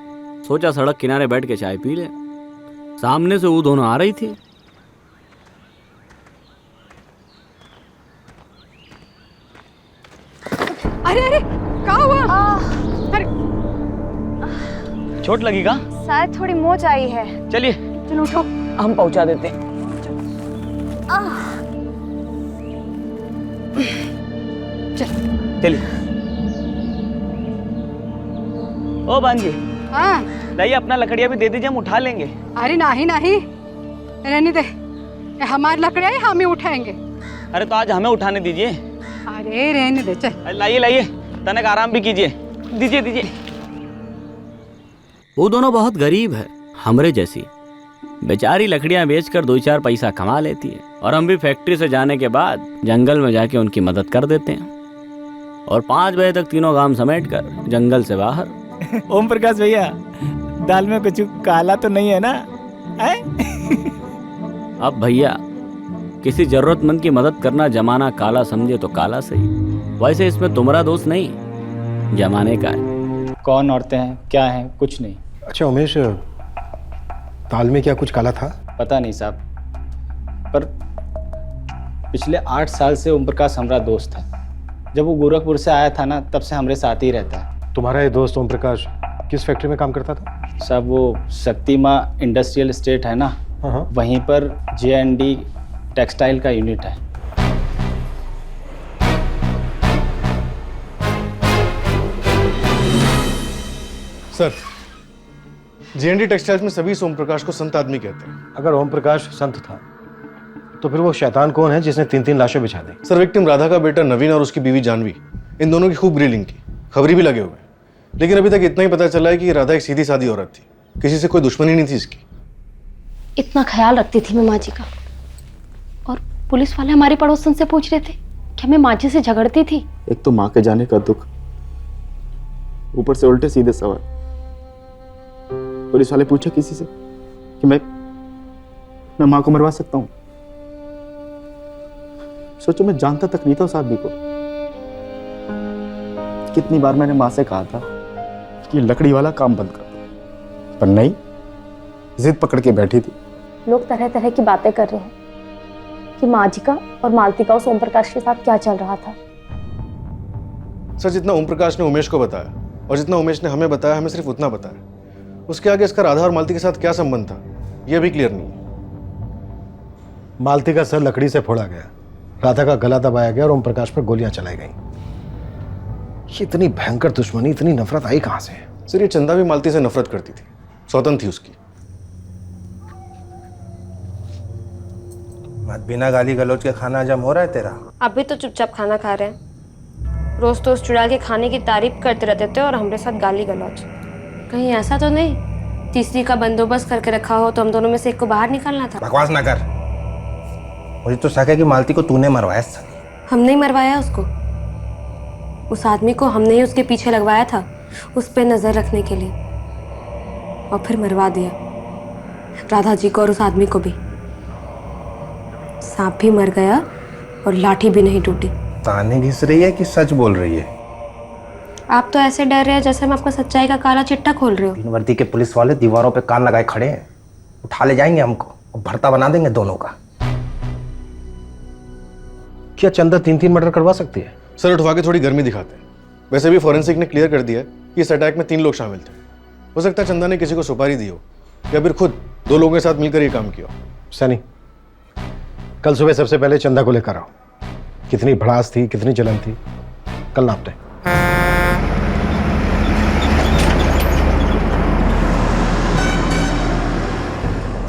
सोचा सड़क किनारे बैठ के चाय पी ले। सामने से वो दोनों आ रही थी। अरे क्या हुआ? अरे चोट लगी का? शायद थोड़ी मोच आई है। चलिए चलो उठो, हम पहुंचा देते हैं। चलिए। ओ बांजी, हाँ लाइए अपना लकड़ियाँ भी दे दीजिए, हम उठा लेंगे। अरे नहीं नहीं, रहने दे, हमारी लकड़ियाँ ही हम ही उठाएंगे। अरे तो आज हमें उठाने दीजिए। अरे रहने दे, चल। लाइए तनक आराम भी कीजिए। दीजिए। वो दोनों बहुत गरीब है, हमरे जैसी। बेचारी लकड़ियां बेचकर 2-4 पैसा कमा लेती है और हम भी फैक्ट्री से जाने के बाद जंगल में जाके उनकी मदद कर देते हैं और 5 बजे तक तीनों काम समेट कर जंगल से बाहर। ओम प्रकाश भैया, दाल में कुछ काला तो नहीं है ना? अब भैया, किसी जरूरतमंद की मदद करना जमाना काला समझे तो काला सही, वैसे इसमें तुम्हारा दोस्त नहीं, जमाने का है। कौन औरतें हैं, क्या हैं? कुछ नहीं। अच्छा उमेश, दाल में क्या कुछ काला था? पता नहीं साहब, पर पिछले 8 साल से ओम प्रकाश हमारा दोस्त है। जब वो गोरखपुर से आया था ना, तब से हमारे साथ ही रहता है। तुम्हारा ये दोस्त ओम प्रकाश किस फैक्ट्री में काम करता था? साहब वो शक्तिमा इंडस्ट्रियल एस्टेट है ना, वहीं पर J&D टेक्सटाइल का यूनिट है। सर, J&D टेक्सटाइल्स में सभी ओम प्रकाश को संत आदमी कहते हैं। अगर ओम प्रकाश संत था तो फिर वो शैतान कौन है जिसने 3-3 लाशें बिछा दी? सर, विक्टिम राधा का बेटा नवीन और उसकी बीवी जानवी, इन दोनों की खूब ग्रिलिंग की, खबरी भी लगे हुए, लेकिन अभी तक इतना ही पता चला है कि राधा एक सीधी सादी औरत थी, किसी से कोई दुश्मनी नहीं थी इसकी। इतना ख्याल रखती थी मैं माँ जी का, और पुलिस वाले हमारे पड़ोसन से पूछ रहे थे कि मैं माँ जी से झगड़ती थी। एक तो माँ के जाने का दुख, ऊपर से उल्टे सीधे सवाल। पुलिस वाले पूछा किसी से कि मैं माँ को मरवा सकता हूँ? सोचो, मैं जानता तक नहीं था उस आदमी को। कितनी बार मैंने माँ से कहा था कि लकड़ी वाला काम बंद कर दो, पर नहीं, जिद पकड़ के बैठी थी। लोग तरह तरह की बातें कर रहे हैं कि माँ जी का और मालती का उस ओम प्रकाश के साथ क्या चल रहा था। सर, जितना ओम प्रकाश ने उमेश को बताया और जितना उमेश ने हमें बताया, हमें सिर्फ उतना बताया। उसके आगे इसका राधा और मालती के साथ क्या संबंध था, यह भी क्लियर नहीं है। मालती का सर लकड़ी से फोड़ा गया, राधा का गला दबाया गया और ओम प्रकाश पर गोलियां चलाई गईं। ये इतनी भयंकर दुश्मनी, इतनी नफरत आई कहां से? सर, ये चंदा भी मालती से नफरत करती थी, स्वतंत्र थी उसकी। बिना गाली गलौज के खाना हजम हो रहा है तेरा? अभी तो चुपचाप खाना खा रहे हैं। रोज तो उस चुड़ा के खाने की तारीफ करते रहते थे और हमारे साथ गाली गलौज। कहीं ऐसा तो नहीं तीसरी का बंदोबस्त करके रखा हो तो हम दोनों में से एक को बाहर निकालना था? बकवास ना कर। मुझे तो शक है कि मालती को तूने मरवाया। हम नहीं मरवाया उसको, उस आदमी को हमने ही उसके पीछे लगवाया था उस पर नजर रखने के लिए, और फिर मरवा दिया राधा जी को और उस आदमी को भी। सांप भी मर गया और लाठी भी नहीं टूटी। ताने घिस रही है कि सच बोल रही है? आप तो ऐसे डर रहे हैं जैसे हम आपका सच्चाई का काला चिट्ठा खोल रहे हो। तीन वर्दी के पुलिस वाले दीवारों पे कान लगाए खड़े हैं, उठा ले जाएंगे हमको और भरता बना देंगे दोनों का। क्या चंदा 3-3 मर्डर करवा सकती है? सर, उठवा के थोड़ी गर्मी दिखाते हैं। वैसे भी फॉरेंसिक ने क्लियर कर दिया है कि इस अटैक में 3 लोग शामिल थे। हो सकता है चंदा ने किसी को सुपारी दी हो या फिर खुद 2 लोगों के साथ मिलकर ये काम किया। सनी, कल सुबह सबसे पहले चंदा को लेकर आओ। कितनी भड़ास थी, कितनी जलन थी, कल नापते हैं।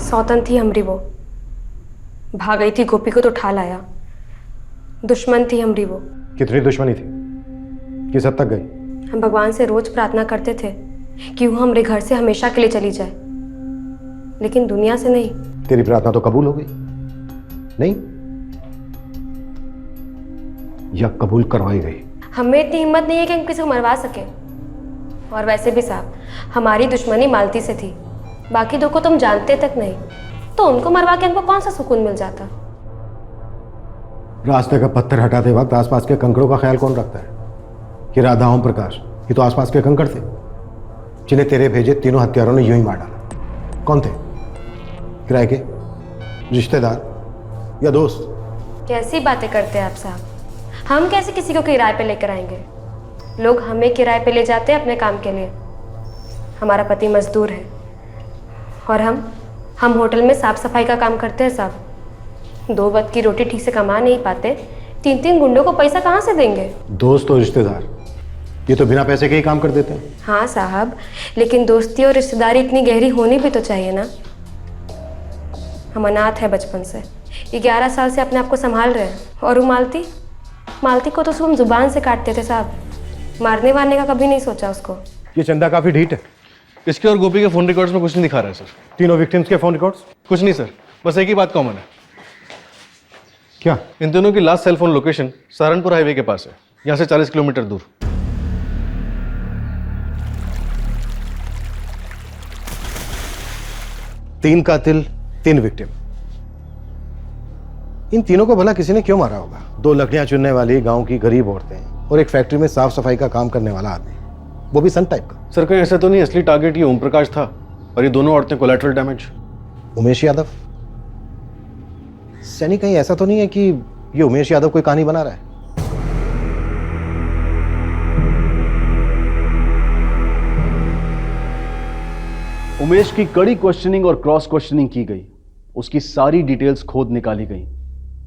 सौतन थी हमरी वो, भाग गई थी गोपी को तो उठा लाया। दुश्मन थी हमरी वो। कितनी दुश्मनी थी, किस हद तक गई? हम भगवान से रोज प्रार्थना करते थे कि वो हमारे घर से हमेशा के लिए चली जाए, लेकिन दुनिया से नहीं। तेरी प्रार्थना तो कबूल हो गई नहीं, या कबूल करवाई गई? हमें इतनी हिम्मत नहीं है कि हम किसी को मरवा सके। और वैसे भी साहब, हमारी दुश्मनी मालती से थी, बाकी 2 को तुम जानते तक नहीं, तो उनको मरवा के हमको कौन सा सुकून मिल जाता। रास्ते का पत्थर हटाते वक्त आसपास के कंकड़ों का ख्याल कौन रखता है? कि राधा ओम प्रकाश ये तो आसपास के कंकड़ थे जिन्हें तेरे भेजे तीनों हत्यारों ने यूं ही मार डाला। कौन थे? किराए के, रिश्तेदार या दोस्त? कैसी बातें करते हैं आप साहब? हम कैसे किसी को किराए पे लेकर आएंगे? लोग हमें किराए पे ले जाते हैं अपने काम के लिए। हमारा पति मजदूर है और हम होटल में साफ सफाई का काम करते हैं साहब। 2 वक्त की रोटी ठीक से कमा नहीं पाते, 3-3 गुंडों को पैसा कहाँ से देंगे? दोस्त और रिश्तेदार ये तो बिना पैसे के ही काम कर देते हैं। हाँ साहब, लेकिन दोस्ती और रिश्तेदारी इतनी गहरी होनी भी तो चाहिए ना। हम अनाथ है बचपन से, 11 साल से अपने आप को संभाल रहे हैं। और वो मालती को तो हम जुबान से काटते थे साहब, मारने वारने का कभी नहीं सोचा उसको। ये चंदा काफी ढीठ है। इसके और गोपी के फोन रिकॉर्ड्स में कुछ नहीं दिखा रहा है सर। तीनों विक्टिम्स के फोन रिकॉर्ड्स? कुछ नहीं सर, बस एक ही बात कॉमन है। क्या? इन दोनों की last cellphone location Saharanpur highway के पास है, यहाँ से 40 किलोमीटर दूर। तीन कातिल, 3 विक्टिम। इन तीनों को भला किसी ने क्यों मारा होगा? 2 लकड़ियां चुनने वाली गांव की गरीब औरतें और एक फैक्ट्री में साफ सफाई का काम करने वाला आदमी, वो भी संत टाइप का। सर, कहीं ऐसा तो नहीं असली टारगेट ये ओम प्रकाश था और ये दोनों औरतें कोलैटरल डैमेज? उमेश यादव? सैनी, कहीं ऐसा तो नहीं है कि ये उमेश यादव कोई कहानी बना रहा है? उमेश की कड़ी क्वेश्चनिंग और क्रॉस क्वेश्चनिंग की गई, उसकी सारी डिटेल्स खोद निकाली गई,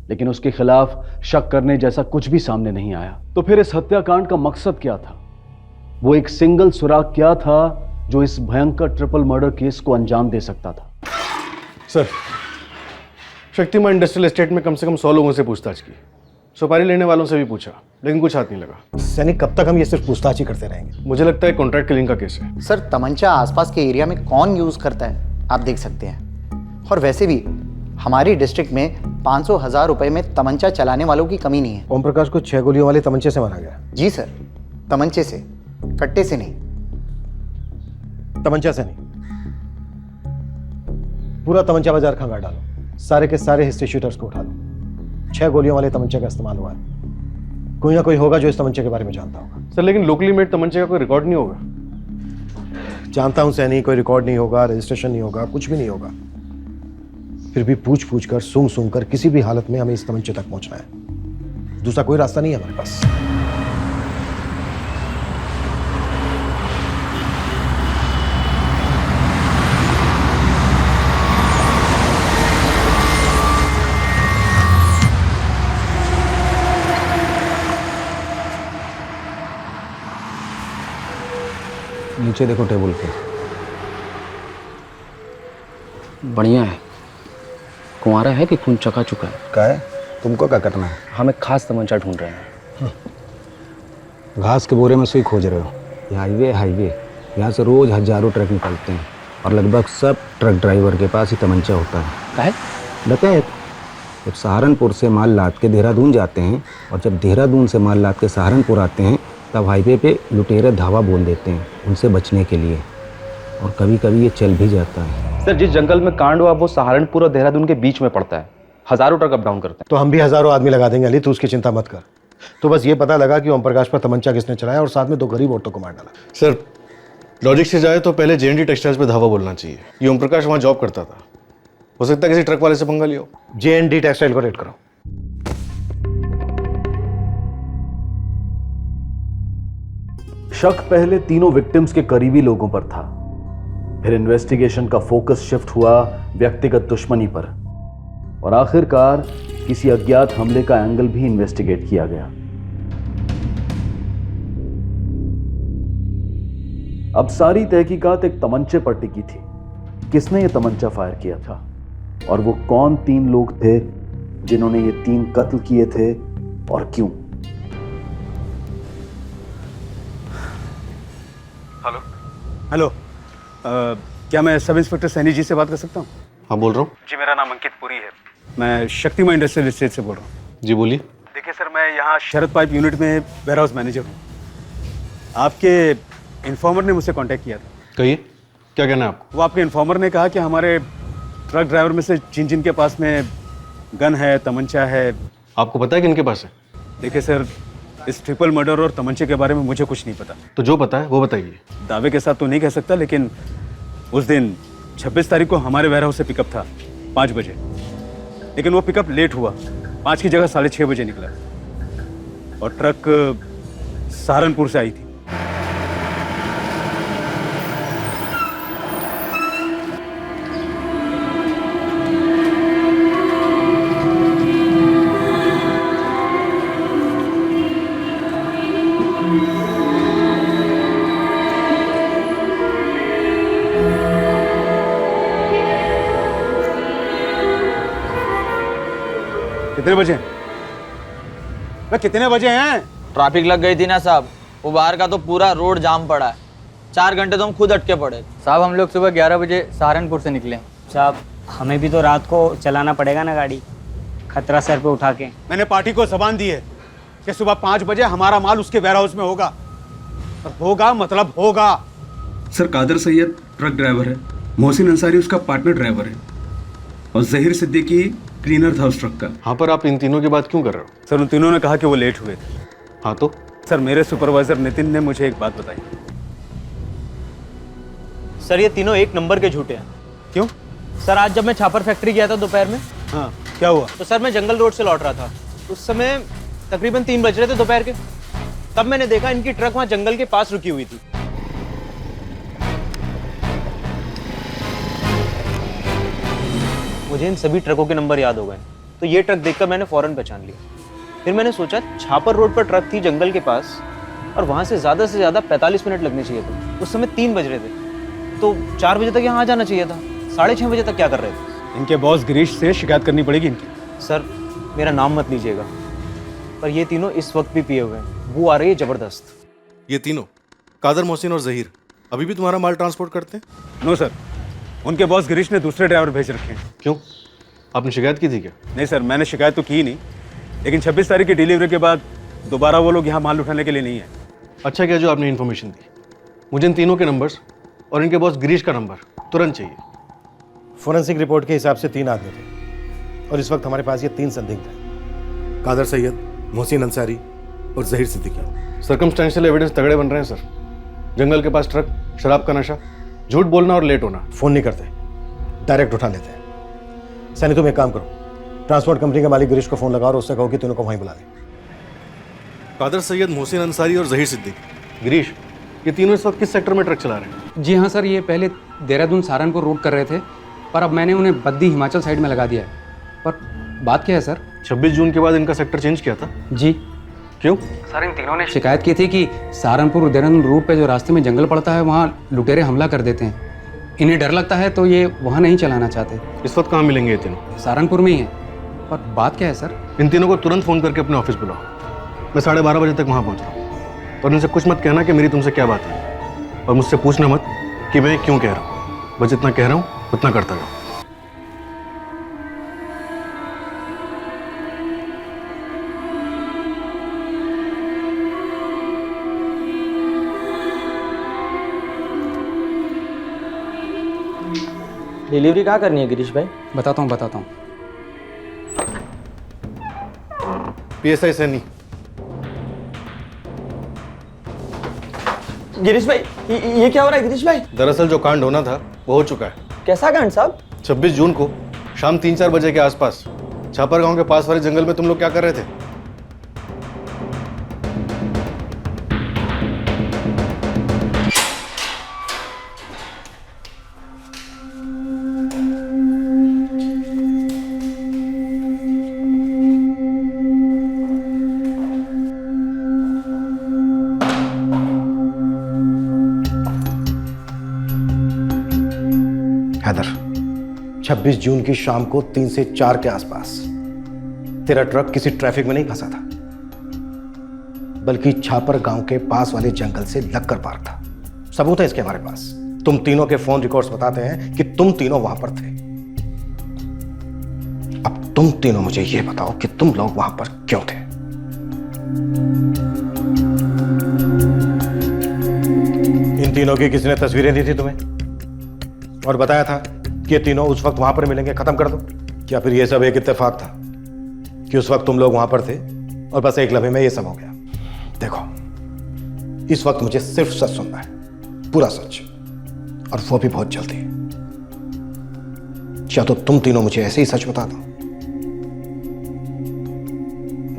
लेकिन उसके खिलाफ शक करने जैसा कुछ भी सामने नहीं आया। तो फिर इस हत्याकांड का मकसद क्या था? वो एक सिंगल सुराग क्या था जो इस भयंकर ट्रिपल मर्डर केस को अंजाम दे सकता था? सर, शक्तिमान इंडस्ट्रियल एस्टेट में कम से कम 100 लोगों से पूछताछ की, सुपारी लेने वालों से भी पूछा, लेकिन कुछ हाथ नहीं लगा। सैनिक, कब तक हम ये सिर्फ पूछताछ ही करते रहेंगे? मुझे लगता है कॉन्ट्रैक्ट किलिंग का केस है। सर, तमंचा आसपास के एरिया में कौन यूज करता है आप देख सकते हैं। और वैसे भी हमारी डिस्ट्रिक्ट में 500,000 रुपए में तमंचा चलाने वालों की कमी नहीं है। ओम प्रकाश को 6 गोलियों वाले तमंचे से मारा गया? जी सर, तमंचे से, कट्टे से नहीं। तमंचा से नहीं, पूरा तमंचा बाजार खंगाल डालो, सारे के सारे हिस्ट्री शूटर्स को उठा लो। 6 गोलियों वाले तमंचे का इस्तेमाल हुआ है। कोई ना कोई होगा जो इस तमंचे के बारे में जानता होगा। सर, लेकिन लोकली मेड तमंचे का कोई रिकॉर्ड नहीं होगा। जानता हूं सैनी, कोई रिकॉर्ड नहीं होगा, रजिस्ट्रेशन नहीं होगा, कुछ भी नहीं होगा। फिर भी पूछ पूछ कर, सूंघ सूंघ कर किसी भी हालत में हमें इस तमंचे तक पहुंचना है। दूसरा कोई रास्ता नहीं है हमारे पास। नीचे देखो टेबल पे। बढ़िया है। कुंवारा है कि खून चका चुका है? क्या है? तुमको क्या करना है? हम एक खास तमंचा ढूंढ रहे हैं। घास के बोरे में सुई खोज रहे हो? ये हाईवे यहाँ से रोज हजारों ट्रक निकलते हैं और लगभग सब ट्रक ड्राइवर के पास ही तमंचा होता है। क्या है? बताए, जब सहारनपुर से माल लाद के देहरादून जाते हैं और जब देहरादून से माल लाद के सहारनपुर आते हैं, तब हाईवे पे लुटेरे धावा बोल देते हैं उनसे बचने के लिए, और कभी कभी ये चल भी जाता है। सर, जिस जंगल में कांड हुआ वो सहारनपुर और देहरादून के बीच में पड़ता है। हजारों ट्रक अप डाउन करते हैं। तो हम भी हजारों आदमी लगा देंगे अली, तू उसकी चिंता मत कर। तो बस ये पता लगा कि ओम प्रकाश पर तमंचा किसने चलाया और साथ में 2 गरीब औरतों को मार डाला। सर, लॉजिक से जाए तो पहले JNT टेक्सटाइल्स पे धावा बोलना चाहिए। ये ओम प्रकाश वहाँ जॉब करता था, हो सकता है किसी ट्रक वाले से पंगा लिया हो। JNT टेक्सटाइल को रेड करो। शक पहले तीनों विक्टिम्स के करीबी लोगों पर था, फिर इन्वेस्टिगेशन का फोकस शिफ्ट हुआ व्यक्तिगत दुश्मनी पर, और आखिरकार किसी अज्ञात हमले का एंगल भी इन्वेस्टिगेट किया गया। अब सारी तहकीकात एक तमंचे पर टिकी थी। किसने यह तमंचा फायर किया था और वो कौन 3 लोग थे जिन्होंने ये 3 कत्ल किए थे और क्यों? हेलो, क्या मैं सब इंस्पेक्टर सैनी जी से बात कर सकता हूँ? हाँ, बोल रहा हूँ। जी, मेरा नाम अंकित पुरी है। मैं शक्तिमान इंडस्ट्रियल एस्टेट से बोल रहा हूँ। जी बोलिए। देखिए सर, मैं यहाँ शरद पाइप यूनिट में वेयर हाउस मैनेजर हूँ। आपके इन्फॉर्मर ने मुझसे कांटेक्ट किया था। कहिए, क्या कहना है आपको? वो आपके इन्फॉर्मर ने कहा कि हमारे ट्रक ड्राइवर में से जिन के पास में गन है, तमंचा है। आपको पता है कि इनके पास है? देखिए सर, इस ट्रिपल मर्डर और तमंचे के बारे में मुझे कुछ नहीं पता। तो जो पता है वो बताइए। दावे के साथ तो नहीं कह सकता, लेकिन उस दिन 26 तारीख को हमारे वेयर हाउस से पिकअप था 5 बजे, लेकिन वो पिकअप लेट हुआ। 5 की जगह 6:30 बजे निकला और ट्रक सहारनपुर से आई थी। कितने बजे? कितने बजे हैं? ट्रैफिक लग गई थी ना साहब, वो बाहर का तो पूरा रोड जाम पड़ा है। 4 घंटे तो हम खुद अटके पड़े। साहब, हम लोग सुबह 11 बजे सहारनपुर से निकले। साहब, हमें भी तो रात को चलाना पड़ेगा ना गाड़ी, खतरा सर पे उठा के। मैंने पार्टी को ज़बान दी है कि सुबह 5 बजे हमारा माल उसके वेयर हाउस में होगा, और होगा मतलब होगा। Sir, Kadar Syed truck driver है, मोहसिन अंसारी उसका पार्टनर ड्राइवर है, और जहीर सिद्दीकी क्लीनर था उस ट्रक का। हाँ, पर आप इन तीनों की बात क्यों कर रहे हो? सर, उन तीनों ने कहा कि वो लेट हुए थे। हाँ तो? सर, मेरे सुपरवाइजर नितिन ने मुझे एक बात बताई। सर, ये तीनों 1 नंबर के झूठे हैं। क्यों? सर, आज जब मैं छापर फैक्ट्री गया था दोपहर में। हाँ, क्या हुआ? तो सर, मैं जंगल रोड से लौट रहा था उस समय तकरीबन 3 बज रहे थे दोपहर के। तब मैंने देखा इनकी ट्रक वहां जंगल के पास रुकी हुई थी। मुझे इन सभी ट्रकों के नंबर याद हो गए, तो ये ट्रक देखकर मैंने फौरन पहचान लिया। फिर मैंने सोचा छापर रोड पर ट्रक थी जंगल के पास, और वहां से ज्यादा 45 मिनट लगने चाहिए थे। उस समय 3 बज रहे थे, तो 4 बजे तक यहाँ आ जाना चाहिए था। 6:30 बजे तक क्या कर रहे थे? इनके बॉस गिरीश से शिकायत करनी पड़ेगी इनकी। सर, मेरा नाम मत लीजिएगा, पर ये तीनों इस वक्त भी पिए हुए हैं। बू आ रही है जबरदस्त। ये तीनों कादर, मोहसिन और जहीर अभी भी तुम्हारा माल ट्रांसपोर्ट करते हैं? नो सर, उनके बॉस गिरीश ने दूसरे ड्राइवर भेज रखे हैं। क्यों, आपने शिकायत की थी क्या? नहीं सर, मैंने शिकायत तो की नहीं, लेकिन 26 तारीख की डिलीवरी के बाद दोबारा वो लोग यहाँ माल उठाने के लिए नहीं है। अच्छा किया जो आपने इन्फॉर्मेशन दी। मुझे इन तीनों के नंबर्स और इनके बॉस गिरीश का नंबर तुरंत चाहिए। फोरेंसिक रिपोर्ट के हिसाब से 3 आदमी थे और इस वक्त हमारे पास ये 3 संदिग्ध हैं, कादर सैयद, मोहसिन अंसारी और जहीर सिद्दीकी। सर्कमस्टेंशियल एविडेंस तगड़े बन रहे हैं सर। जंगल के पास ट्रक, शराब का नशा, झूठ बोलना और लेट होना। फ़ोन नहीं करते, डायरेक्ट उठा लेते हैं। सैनी तुम एक काम करो, ट्रांसपोर्ट कंपनी के मालिक गिरीश को फ़ोन लगाओ और उससे कहो कि तीनों को वहीं बुला ले। कादर सैयद, मोहसिन अंसारी और जहीर सिद्दीकी। गिरीश, ये तीनों इस वक्त किस सेक्टर में ट्रक चला रहे हैं? जी हाँ सर, ये पहले देहरादून सहारनपुर रूट कर रहे थे, पर अब मैंने उन्हें बद्दी हिमाचल साइड में लगा दिया है। पर बात क्या है सर? 26 जून के बाद इनका सेक्टर चेंज किया था? जी। क्यों? सर, इन तीनों ने शिकायत की थी कि सहारनपुर देहरादून रूट पे जो रास्ते में जंगल पड़ता है वहाँ लुटेरे हमला कर देते हैं। इन्हें डर लगता है तो ये वहाँ नहीं चलाना चाहते। इस वक्त कहाँ मिलेंगे ये तीनों? सहारनपुर में ही है। पर बात क्या है सर? इन तीनों को तुरंत फ़ोन करके अपने ऑफिस बुलाओ। मैं 12:30 बजे तक वहाँ पहुँच रहा हूँ। और इनसे कुछ मत कहना कि मेरी तुमसे क्या बात है, और मुझसे पूछना मत कि मैं क्यों कह रहा हूँ। बस जितना कह रहा हूँ उतना करता जाओ। डिलीवरी कहाँ करनी है गिरीश भाई? बताता हूँ। PSI सैनी। गिरीश भाई, ये क्या हो रहा है गिरीश भाई? दरअसल जो कांड होना था वो हो चुका है। कैसा कांड साहब? 26 जून को शाम 3-4 बजे के आसपास छापर गांव के पास वाले जंगल में तुम लोग क्या कर रहे थे? हैदर, 26 जून की शाम को 3 से 4 के आसपास तेरा ट्रक किसी ट्रैफिक में नहीं फंसा था, बल्कि छापर गांव के पास वाले जंगल से लगकर पार था। सबूत है इसके हमारे पास। तुम तीनों के फोन रिकॉर्ड्स बताते हैं कि तुम तीनों वहां पर थे। अब तुम तीनों मुझे यह बताओ कि तुम लोग वहां पर क्यों थे? इन तीनों की किसी ने तस्वीरें दी थी तुम्हें और बताया था कि ये तीनों उस वक्त वहां पर मिलेंगे, खत्म कर दो? क्या फिर ये सब एक इत्तेफाक था कि उस वक्त तुम लोग वहां पर थे और बस एक लम्हे में ये सब हो गया? देखो, इस वक्त मुझे सिर्फ सच सुनना है, पूरा सच, और वो भी बहुत जल्दी। या तो तुम तीनों मुझे ऐसे ही सच बता दो,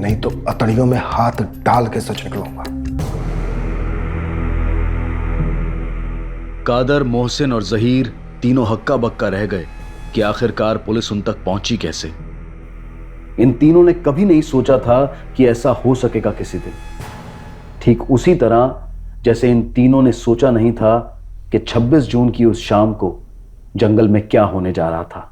नहीं तो अतड़ियों में हाथ डाल के सच निकलूंगा। कादर, मोहसिन और जहीर तीनों हक्का बक्का रह गए कि आखिरकार पुलिस उन तक पहुंची कैसे। इन तीनों ने कभी नहीं सोचा था कि ऐसा हो सकेगा किसी दिन। ठीक उसी तरह जैसे इन तीनों ने सोचा नहीं था कि 26 जून की उस शाम को जंगल में क्या होने जा रहा था।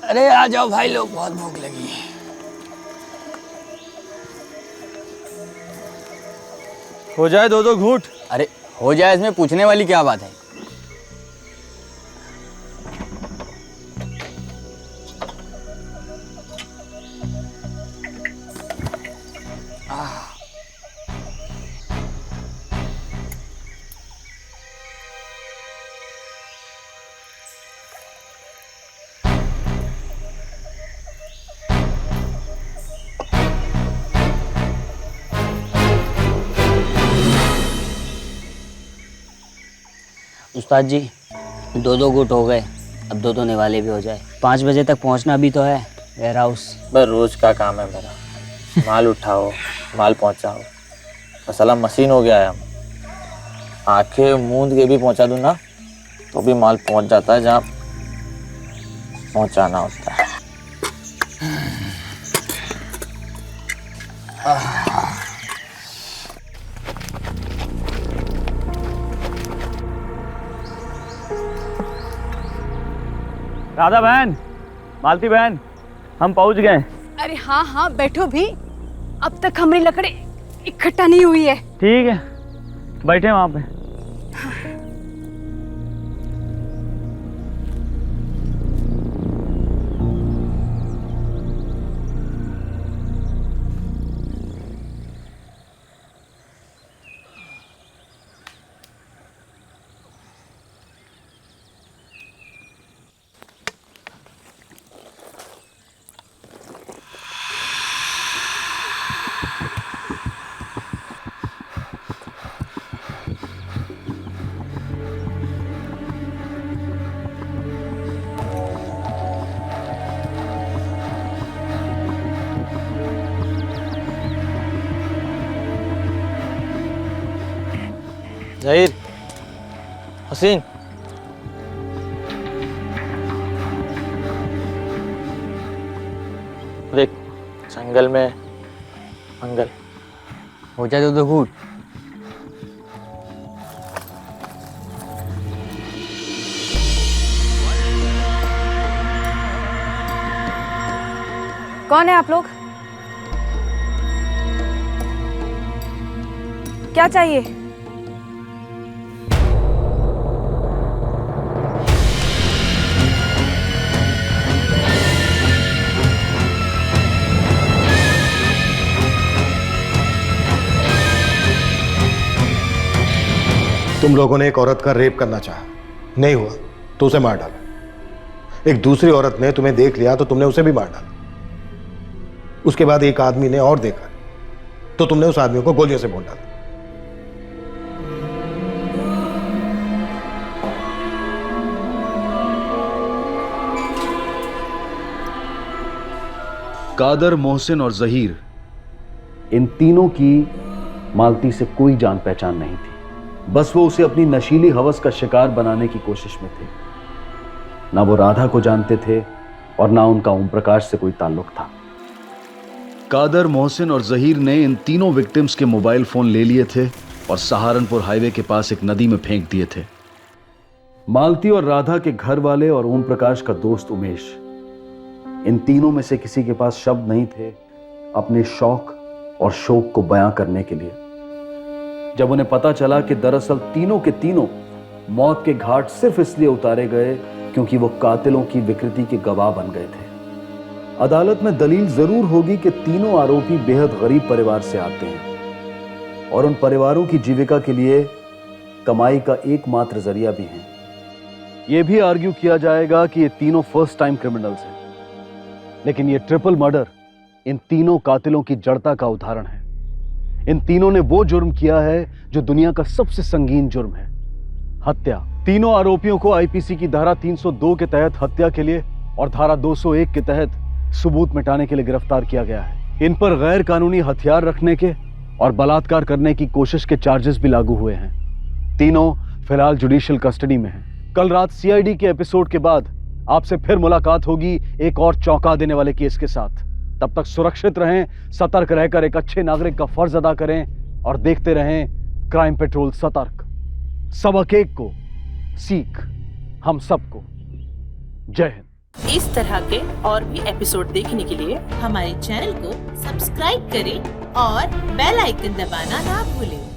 अरे आ जाओ भाई लोग, बहुत भूख लगी है। हो जाए 2-2 घूंट। अरे हो जाए, इसमें पूछने वाली क्या बात है? उस्ताद जी 2 गुट हो गए, अब 2 होने वाले भी हो जाए। 5 बजे तक पहुंचना भी तो है वेयर हाउस। बस रोज का काम है मेरा, माल उठाओ माल पहुंचाओ, मसाला मशीन हो गया है। हम आंखें मूंद के भी पहुंचा दूं ना तो भी माल पहुंच जाता है जहाँ पहुंचाना होता है। राधा बहन, मालती बहन, हम पहुंच गए। अरे हाँ हाँ बैठो भी, अब तक हमारी लकड़ी इकट्ठा नहीं हुई है। ठीक है, बैठे वहां पे। जहीर, हसीन, देख जंगल में मंगल हो जाए तो घूट। कौन है आप लोग? क्या चाहिए? तुम लोगों ने एक औरत का रेप करना चाहा, नहीं हुआ तो उसे मार डाला। एक दूसरी औरत ने तुम्हें देख लिया तो तुमने उसे भी मार डाला। उसके बाद एक आदमी ने और देखा तो तुमने उस आदमी को गोलियों से भून डाला। कादर, मोहसिन और जहीर, इन तीनों की मालती से कोई जान पहचान नहीं थी। बस वो उसे अपनी नशीली हवस का शिकार बनाने की कोशिश में थे। ना वो राधा को जानते थे और ना उनका ओम प्रकाश से कोई ताल्लुक था। कादर, मोहसिन और जहीर ने इन तीनों विक्टिम्स के मोबाइल फोन ले लिए थे और सहारनपुर हाईवे के पास एक नदी में फेंक दिए थे। मालती और राधा के घर वाले और ओम प्रकाश का दोस्त उमेश, इन तीनों में से किसी के पास शब्द नहीं थे अपने शौक और शोक को बयां करने के लिए। जब उन्हें पता चला कि दरअसल तीनों के तीनों मौत के घाट सिर्फ इसलिए उतारे गए क्योंकि वो कातिलों की विकृति के गवाह बन गए थे। अदालत में दलील जरूर होगी कि तीनों आरोपी बेहद गरीब परिवार से आते हैं और उन परिवारों की जीविका के लिए कमाई का एकमात्र जरिया भी हैं। यह भी आर्ग्यू किया जाएगा कि ये तीनों फर्स्ट टाइम क्रिमिनल्स हैं, लेकिन ये ट्रिपल मर्डर इन तीनों कातिलों की जड़ता का उदाहरण है। इन तीनों ने वो जुर्म किया है जो दुनिया का सबसे संगीन जुर्म है, हत्या। तीनों आरोपियों को आईपीसी की धारा 302 के तहत हत्या के लिए और धारा 201 के तहत सबूत मिटाने के लिए गिरफ्तार किया गया है। इन पर गैर कानूनी हथियार रखने के और बलात्कार करने की कोशिश के चार्जेस भी लागू हुए हैं। तीनों फिलहाल जुडिशियल कस्टडी में हैं। कल रात सीआईडी के एपिसोड के बाद आपसे फिर मुलाकात होगी एक और चौंका देने वाले केस के साथ। तब तक सुरक्षित रहें, सतर्क रहकर एक अच्छे नागरिक का फर्ज अदा करें और देखते रहें क्राइम पेट्रोल सतर्क। सबक एक को सीख हम सबको। जय हिंद। इस तरह के और भी एपिसोड देखने के लिए हमारे चैनल को सब्सक्राइब करें और बेल आइकन दबाना ना भूलें।